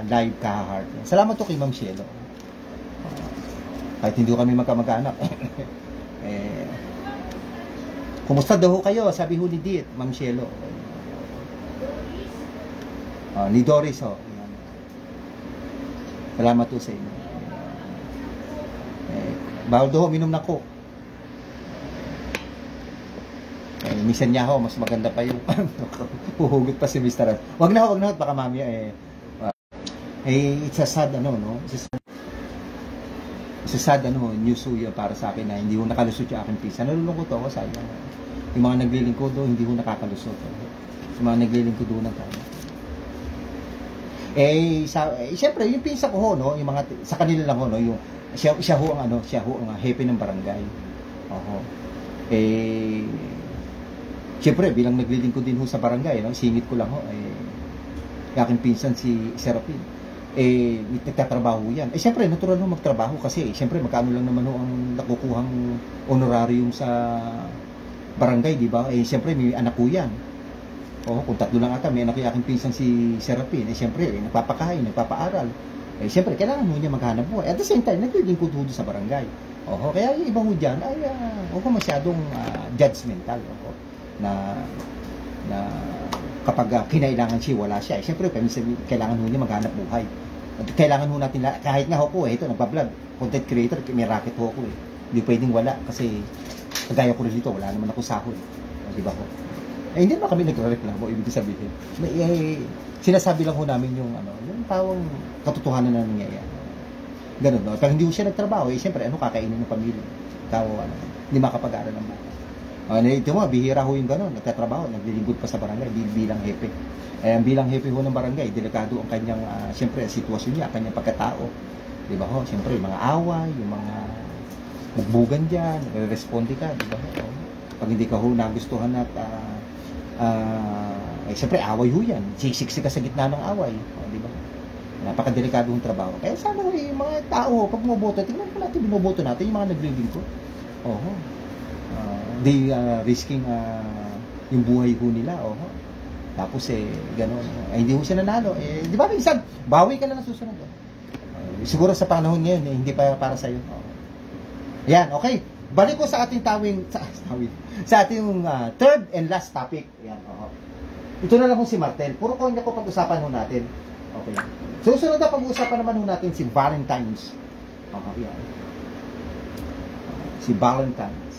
live ka-heart. Salamat to kay Ma'am Cielo. Kahit hindi kami magkamag-anak. Kumusta daw kayo? Sabi ho ni Dit, Ma'am Cielo. Ni Doris ho. Salamat to sa inyo. Bawal daw minom na Coke. Minsan niya ho, mas maganda pa yung huhugot pa si Mr. Wag na ho, baka mamaya it's a sad it's a sad news yun para sa akin na hindi ho nakalusot yung aking pisa. Nalulungkot ako, sayang. Yung mga naglilingkod do, hindi ho nakakalusot. Yung mga naglilingkod do ng kanya. Siyempre, yung pinsa ko ho, no, yung mga, sa kanila lang ho, no, yung, siya ho ang hepe ng barangay. Siyempre, bilang naglilingkod din ho sa barangay, no, singit ko lang ho, aking pinsan si Serapin. Nagtatrabaho yan. Siyempre, natural ho magtrabaho kasi, siyempre, magkano lang naman ho ang nakukuhang honorarium sa barangay, di ba? Siyempre, may anak ko yan. Kung tatlo lang ata, may anak yung aking pinsan si Serapin. Siyempre, nagpapakain, nagpapaaral. Siyempre, kailangan mo niya maghanap buhay. At the same time, naglilingkod ho sa barangay. Kaya yung iba ho dyan, huwag masyadong judgmental. Na kapag kinailangan siya, wala siya. Siyempre, kailangan ho niya maghanap buhay. At kailangan ho natin, kahit nga ho po, ito, nagbablog. Content creator, may racket ho ako. Hindi pwedeng wala kasi kagaya ko rin dito, wala naman ako sahod. Di ba ho? Hindi naman kami nagre-reklamo, ibig sabihin. Sinasabi lang ho namin yung tawang katotohanan na nangyayari. Ganun, no? Pero hindi ho siya nagtrabaho, siyempre, kakainin ng pamilya? Hindi makapag-aaral ng buhay. Ito mo, bihira ho yung gano'n, nagtatrabaho, naglilingkod pa sa barangay, bilang hepe. Bilang hepe ho ng barangay, delikado ang kanyang, siyempre, sitwasyon niya, kanyang pagkatao. Di ba ho? Siyempre, yung mga away, yung mga bugbugan dyan, nagre-responde ka, di ba ho? Pag hindi ka ho nagustuhan at, siyempre, away ho yan. Siksik ka sa gitna ng away. Di ba? Napakadelikado yung trabaho. Kaya sana yung mga tao, pag bumoboto, tingnan po natin, binoboto natin, yung mga naglilingkod. Risking yung buhay ho nila. Tapos gano'n. Hindi ho siya nanalo. Di ba minsan, bawi ka na ng susunod. Siguro sa panahon ngayon, hindi pa para sa'yo. Ayan, okay. Balik ko sa ating sa ating third and last topic. Ayan, ito na lang kung si Martel. Puro ko hindi ko pag-usapan ho natin. Okay. Susunod na pag-usapan naman ho natin si Valentine's. Yan. Si Valentine's.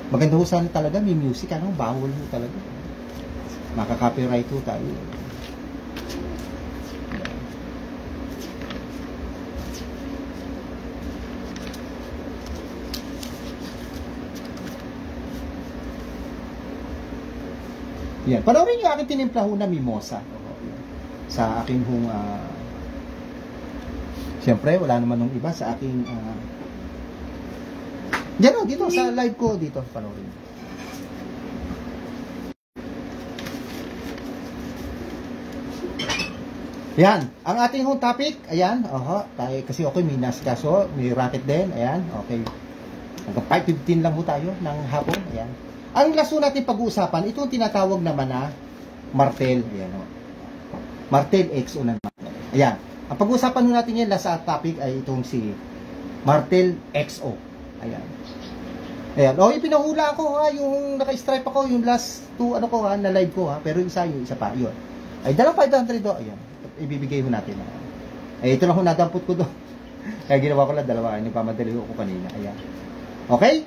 Maganda ho sana talaga, may music, bawal ho talaga. Maka-copyright ho tayo. Yan. Panoorin nyo aking tinimpla ho na mimosa. Sa aking hong, siyempre, wala naman nung iba sa aking, diyan dito sa live ko dito, panoorin. Yan, ang ating hong topic, ayan, tayo, kasi okay, may naskaso, may racket din, ayan, okay. Hanggang 5:15 lang ho tayo ng hapon, ayan. Ang laso natin pag-uusapan, itong tinatawag naman na Martel, ayan, Martel XO naman. Ayan, ang pag-uusapan ho natin yan, last topic ay itong si Martel XO, ayan. Ayan. Ipinahula ko yung naka-stripe ako, yung last two, na live ko pero yung isa pa, yun. Ay, dalang 500 do, ayan. Ibibigay ho natin. Ito lang ho, nadampot ko do. Kaya ginawa ko lang dalawa, nagpamadali ko kanina, ayan. Okay?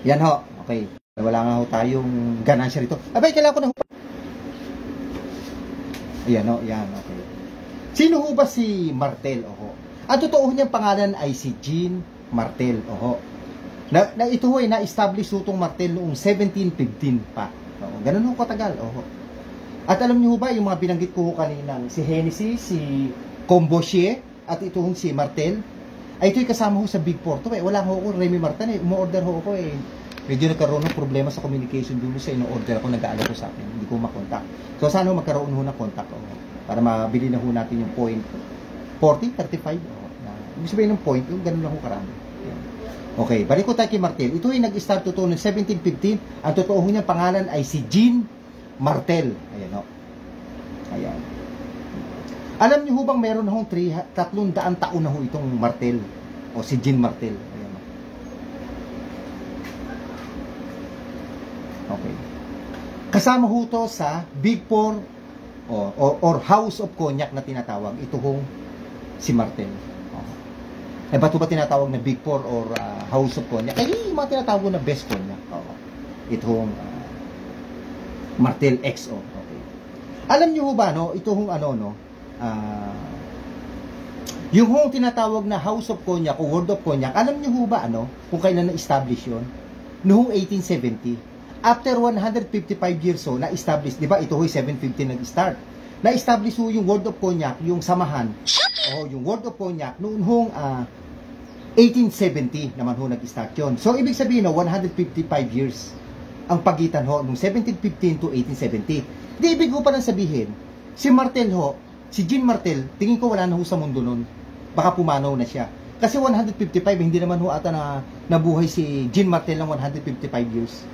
Yan ho, okay. Wala nga ho tayong ganansya rito. Abay, kailangan ko na ho. Ayan ho, yan, okay. Sino ho ba si Martel, Ang totoo niyang pangalan ay si Jean Martel, ito ho ay na-establish itong Martel noong 1715 pa. Ganun ho katagal. At alam niyo ba, yung mga binanggit ko kanina, si Hennessy, si Combossier, at ito si Martel, ay ito'y kasama ho sa Big Four. Wala ho ako, Remy Martin, umu-order ho ako medyo nagkaroon ng problema sa communication dito sa ino-order ako, nag-aalala ko sa akin, hindi ko makontak. So sana ho magkaroon ho ng contact para mabili na ho natin yung point 40, 35. Ibig sabihin ng point, yung ganun lang ho karami. Okay, balik ko tayo kay Martel. Ito ay nag-start to noong 1715. Ang totoo niya pangalan ay si Jean Martel. Ayan o. Ayan. Alam niyo ho bang meron na hong 300 taon na ho itong Martel? O si Jean Martel. Ayan o. Okay. Kasama ho to sa Big Four or House of Cognac na tinatawag. Ito hong si Martel. Eh, ba't ba tinatawag na Big Four or House of Cognac? Eh, yung mga tinatawag na Best Cognac. Itong Martel XO. Okay. Alam niyo ba, no? Itong ano, no? Yung hong tinatawag na House of Cognac o World of Cognac, alam niyo ba, ano? Kung kailan na-establish yun? Noong 1870. After 155 years so, na-establish, di ba? Ito ho'y 750 nag-start. Na-establish ho yung World of Cognac, yung samahan. Yung World of Cognac, noong hong 1870 naman ho nag-start yun. So, ibig sabihin, no, 155 years ang pagitan ho, nung 1715 to 1870. Di ibig ko pa lang sabihin, si Martel ho, si Jean Martel, tingin ko wala na ho sa mundo nun. Baka pumanaw na siya. Kasi 155, hindi naman ho ata na nabuhay si Jean Martel ng 155 years.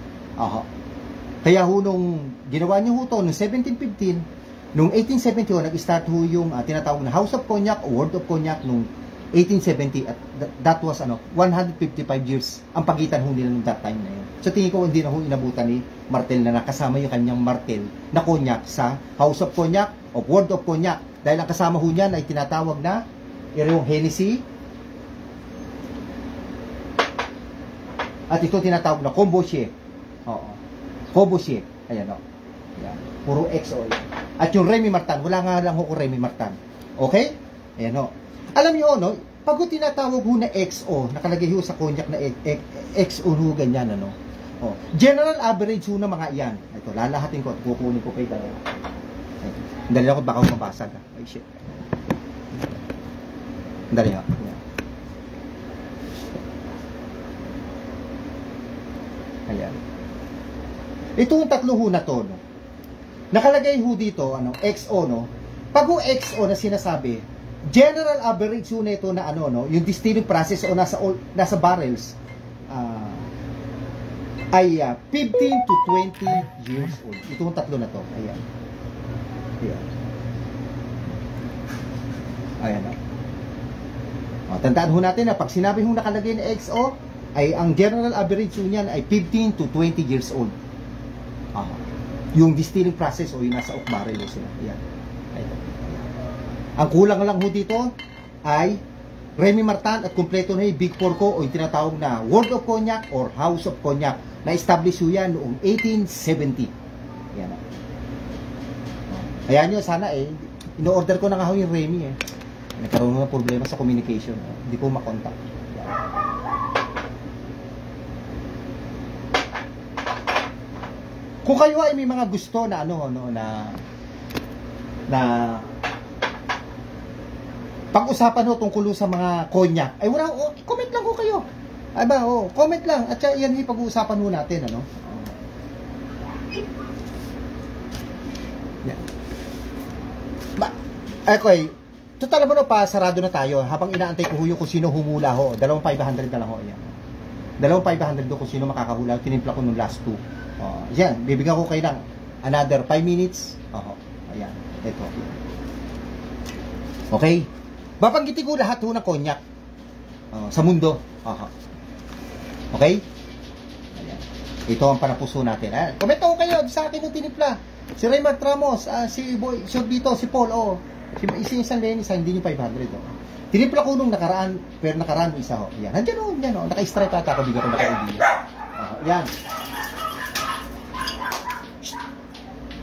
Kaya ho, nung ginawa niyo ho to, nung 1715, nung 1870 nag-start ho yung tinatawag na House of Cognac o World of Cognac nung 1870 at that was 155 years ang pagitan ho nila nung that time na yun. So tingin ko hindi na ho inabutan ni Martel na nakasama yung kanyang Martel na Cognac sa House of Cognac o World of Cognac dahil ang kasama ho niyan ay tinatawag na yung Hennessy at ito tinatawag na Courvoisier. Courvoisier. Ayan o. Ayan. Puro XO. At yung Remy Martin, wala nga lang ho ko Remy Martin. Okay? Ayan o. Alam niyo no, pag tinatawag ho na XO, nakalagay ho sa cognac na XO ho ganyan ano. General average ho na mga iyan. Ito, lalahatin ko at kukunin ko kay dalawa. Dali ako baka mabasag. Ay shit. Dali ako. Ayan. Itong tatlo ho na to, no. Nakalagay ho dito ano, XO no. Pag ho XO na sinasabi, general average yun ito na ano no, yung distilling process o nasa barrels ay 15 to 20 years old. Itong tatlo na to. Ayan. Ayan. Ayan. Tandaan ho natin na pag sinabi ho nakalagay na XO ay ang general average yun yan ay 15 to 20 years old. Yung distilling process o yung nasa oak barrel o sila. Ayan. Ayan. Ang kulang lang ho dito ay Remy Martin at kumpleto na yung Big Four ko o yung tinatawag na World of Cognac or House of Cognac na establish ho yan noong 1870. Yan. Ayan nyo, sana in-order ko na nga ho yung Remy Nagkaroon ng problema sa communication. Hindi ko makontak. Yan. Kung kayo ay may mga gusto na pag-usapan ho tungkol sa mga cognac, ay wala, comment lang ho kayo. Ay ba, comment lang. At yan yung pag-uusapan ho natin, ano? Yan. Okay. Total naman pa, sarado na tayo. Habang inaantay ko ho yung kung sino humula ho. 2,500 na lang ho. Yan. 2,500 do kung sino makakahula. Tinimpla ko nung last 2. Yan. Bibigyan ko kayo ng another 5 minutes. Ayan. Ito. Okay. Babanggitin ko lahat ho ng cognac sa mundo. Okay? Ayan. Ito ang panapuso natin. Comment ako kayo sa akin yung tinimpla. Si Raymond Ramos, si Boy, dito, si Paul, si isang Lenny, hindi yung 500. Tinimpla ko nung nakaraan, pero nakaraan isa ho. Yan. Nandiyan ho. Naka-stripe ata ako, bigyan ko naka-idea. Yan.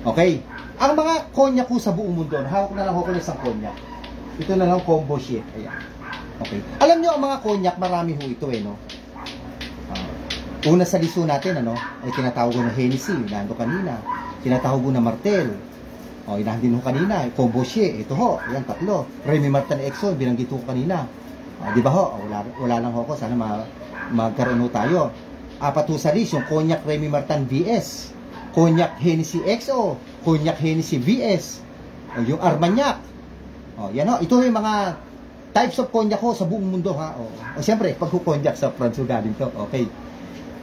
Okay. Ang mga cognac ko sa buong mundo, hawak na lang ako ng isang cognac. Ito na lang Courvoisier. Ayan. Okay. Alam nyo, ang mga cognac, marami ho ito no. Una sa liso natin, ay tinatawag ko na Hennessy, nando kanina. Tinatawag ko na Martel. Inahandin ho kanina, Courvoisier, ito ho, ayan, tatlo. Remy Martin XO, binanggit ho kanina. Di ba ho? Wala lang ho ako, sana magkaroon ho tayo. Apat ho sa list, yung Cognac Remy Martin VS, Cognac Hennessy XO, Cognac Hennessy VS, yung Armagnac. Yan ho, ito yung mga types of cognac ho sa buong mundo ha. O siyempre, pag cognac sa France galing to. Okay.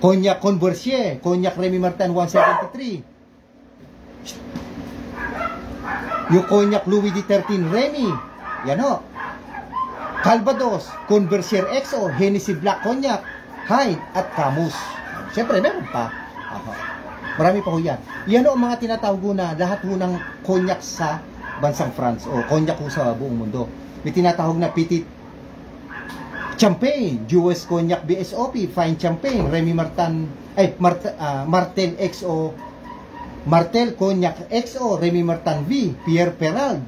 Cognac Conversier, Cognac Remy Martin 173. Yung Cognac Louis XIII Remy. Yan ho. Calvados, Conversier XO, Hennessy Black Cognac, Hyde at Camus. Siyempre, meron pa. Marami pa ho yan. Yan ho ang mga tinatawag na lahat ho ng cognac sa bansang France o cognac ho sa buong mundo. May tinatawag na Petit Champagne, US Cognac BSOP, Fine Champagne, Remy Martin, Martel XO, Martel Cognac XO, Remy Martin V, Pierre Perald.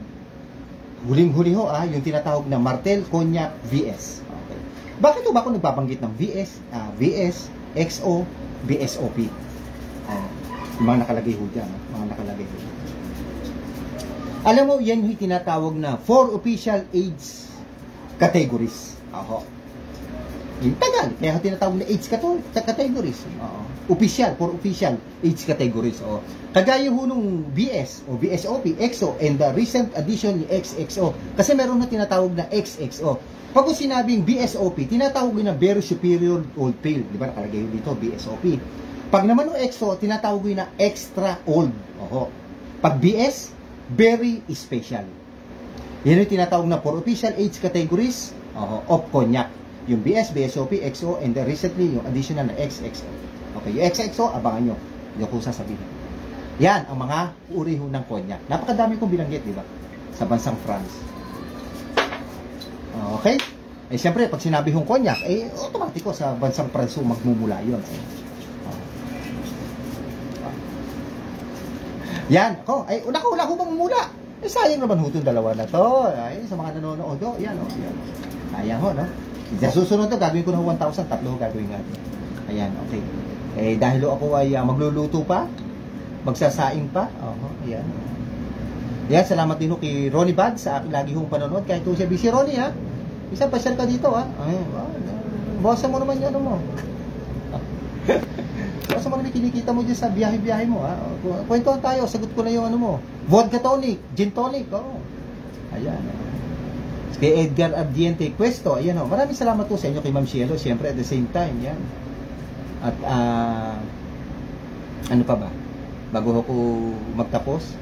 Huling-huli ho yung tinatawag na Martel Cognac VS. Okay. Bakit ho ba ako nagbabanggit ng VS, XO, BSOP? Yung mga nakalagay ho dyan. Mga nakalagay ho. Alam mo, yan yung tinatawag na 4 official age categories. Yung tagal. Kaya tinatawag na age categories. Official, 4 official age categories. Kagaya ho nung BS o BSOP, XO, and the recent addition ni XXO. Kasi meron na tinatawag na XXO. Pag kung sinabing BSOP, tinatawag na Very Superior Old Pale. Di ba nakalagay dito, BSOP. Pag naman ng EXO, tinatawag na extra old. Pag BS, very special. Yan yung tinatawag na for official age categories of cognac. Yung BS, BSOP, XO, and then recently yung additional na XXO. Okay, yung XXO, abangan nyo. Yung kung sasabihin. Yan ang mga uri ng cognac. Napakadami kong binanggit, di ba? Sa bansang France. Okay? Siyempre, pag sinabi hong cognac, automatiko sa bansang France magmumula yun. Yan, una ko bang mula? Sayang naman ho itong dalawa na to. Sa mga nanonood, yan. Ayan ho, no? Sa susunod to, gagawin ko na 1,000, tatlo gagawin natin. Ayan, okay. Dahil ako ay magluluto pa, magsasaing pa. Ayan. Yan, salamat din ho kay Ronnie Bad sa aking lagi hong panonood. Kahit ho siya busy, Ronnie, ha? Isa, pasyal ka dito, ha? Bosa mo naman yan, mo. Basta mo naman kinikita mo dyan sa biyahe-biyahe mo, ha? Kwentuhan tayo, sagot ko na yung mo. Vodka tonic, gin tonic, Ayan. Kay Edgar Abdiente Questo, ayan o. Maraming salamat po sa inyo kay Ma'am Cielo, siyempre at the same time, yan. At, ano pa ba? Bago ako magtapos,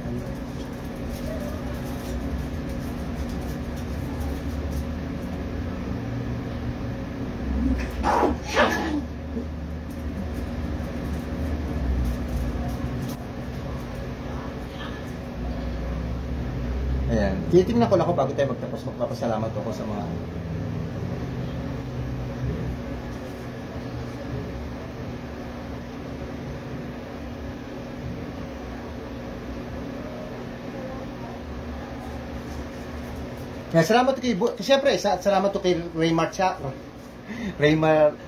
ayan. Titingnan ko lang ako bago tayo magtapos. Magpapasalamat ako sa mga salamat kay siyempre, salamat to kay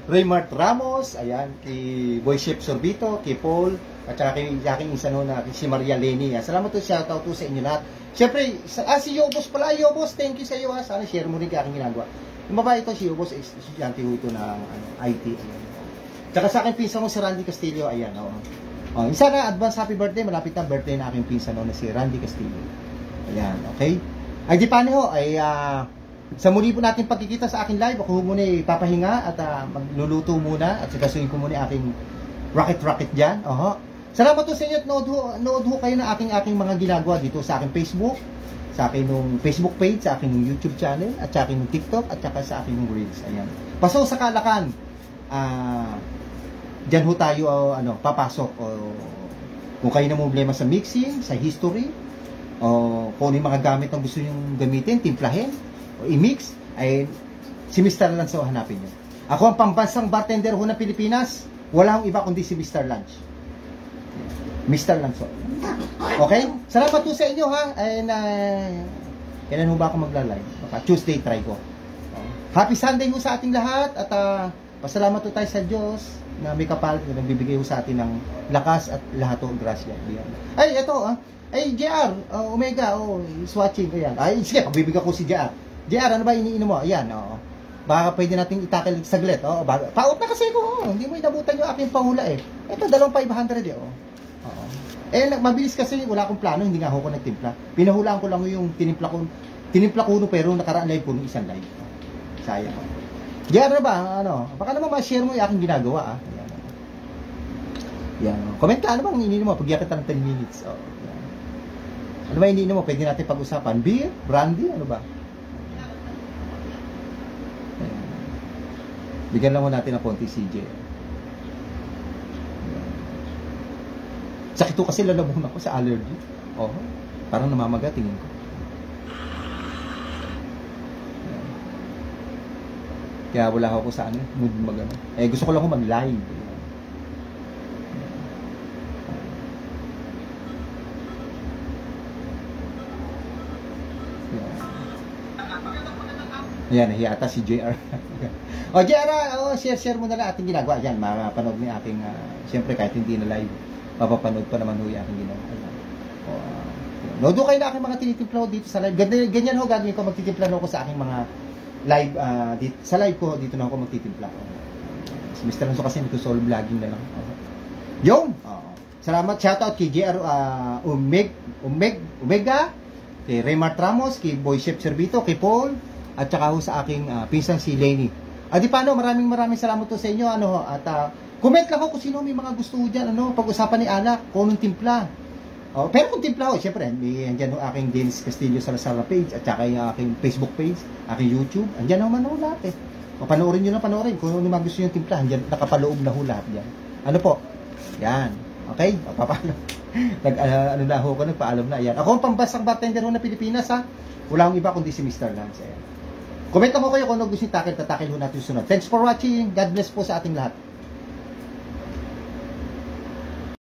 Raymart Ramos, ayan, kay Boy Chef Sorbito, kay Paul, at saka kay aking isa na si Maria Leni. Salamat to, shoutout to sa inyo lahat. Siyempre, si Yobos pala, Yobos, thank you sa iyo ha. Sana share mo rin kay aking ginagawa. Yung babae ito, si Yobos, estudyante ho ito ng IT. Ayan. Tsaka sa aking pinsan mo si Randy Castillo, ayan. Isa na, advance happy birthday, malapit na birthday na aking pinsan na si Randy Castillo. Ayan, okay? Ay di paano ho, sa muli po natin pagkikita sa aking live, ako muna ipapahinga at magluluto muna at sigasuin ko muna aking rocket dyan. Salamat po sa inyo at nood ho kayo na aking mga ginagawa dito sa aking Facebook, sa aking Facebook page, sa aking YouTube channel, at sa aking TikTok, at saka sa aking Reels. Ayan. Paso sa Kalakan, dyan ho tayo papasok. Kung kayo na problema sa mixing, sa history, o kung ano yung mga gamit na gusto nyo gamitin, timplahin, o i-mix, ay si Mr. Lance o hanapin nyo. Ako ang pambansang bartender ho ng Pilipinas, wala akong iba kundi si Mr. Lance. Mr. Lance. Okay? Salamat po sa inyo ha. And kailan ho ba ako magla-live? Baka Tuesday try ko. Happy Sunday ho sa ating lahat at pasalamat po tayo sa Diyos na may kapal na nagbibigay ho sa atin ng lakas at lahat ho grasya. Ay, ito ay, JR, Omega, is watching. Ayan. Ay, sige, pagbibigyan ko si JR. JR, ano ba iniinom mo? Ayan, baka pwede natin itakil saglit. Pa-out na kasi ko. Hindi mo inabutan yung aking pahula eh. Ito, 2,500 mabilis kasi wala akong plano, hindi nga ako nagtimpla. Pinahulaan ko lang yung tinimpla ko pero nakaraan live ko ng isang live. Sayang. Diyan na ba? Ano? Baka naman ma-share mo yung aking ginagawa. Yan. Yan. Comment ka, ano bang ininom mo? Pagyakat ng 10 minutes. Oh, yan. Ano ba ininom mo? Pwede natin pag-usapan. Beer? Brandy? Ano ba? Yan. Bigyan lang mo natin ng konti CJ. Sakit ko kasi lalabon ako sa allergy. Oh, parang namamaga tingin ko. Kaya wala ako sa mood magano. Gusto ko lang ako mag-live. Yan, hiyata si JR. O JR, share mo na lang ating ginagawa. Yan, mapanood ni aking, siyempre kahit hindi na live, mapapanood pa naman yung aking ginagawa. Nodo kayo na aking mga tinitimpla dito sa live. Ganyan ho, gagawin ko, magtitimpla ako sa aking mga live, sa live ko, dito na ako magtitimpla. Si Mr. Anso kasi nagsusolo vlogging na lang. Yung! Salamat, shoutout kay JR Omega, kay Raymart Ramos, kay Boy Chef Servito, kay Paul, at saka ho sa aking pinsang si Lenny. Di paano, maraming salamat to sa inyo. At comment lang ho kung sino may mga gusto dyan. Pag-usapan ni Anak, kung anong timpla. Pero kung timpla ho, syempre, andyan ho aking Dennis Castillo Salazar page, at saka yung aking Facebook page, aking YouTube. Andyan naman ho lahat panoorin nyo na panoorin. Kung ano mga gusto nyo timpla, andyan, nakapaloob na ho lahat yan. Ano po? Yan. Okay? Papaalam. Nagpaalam na. Yan. Ako ang pambansang bartender ho na Pilipinas, ha. Wala akong iba kundi si Mr. Lance. Ayan. Comment mo kayo kung ano gusto nyo tatakil ho natin sunod. Thanks for watching. God bless po sa ating lahat.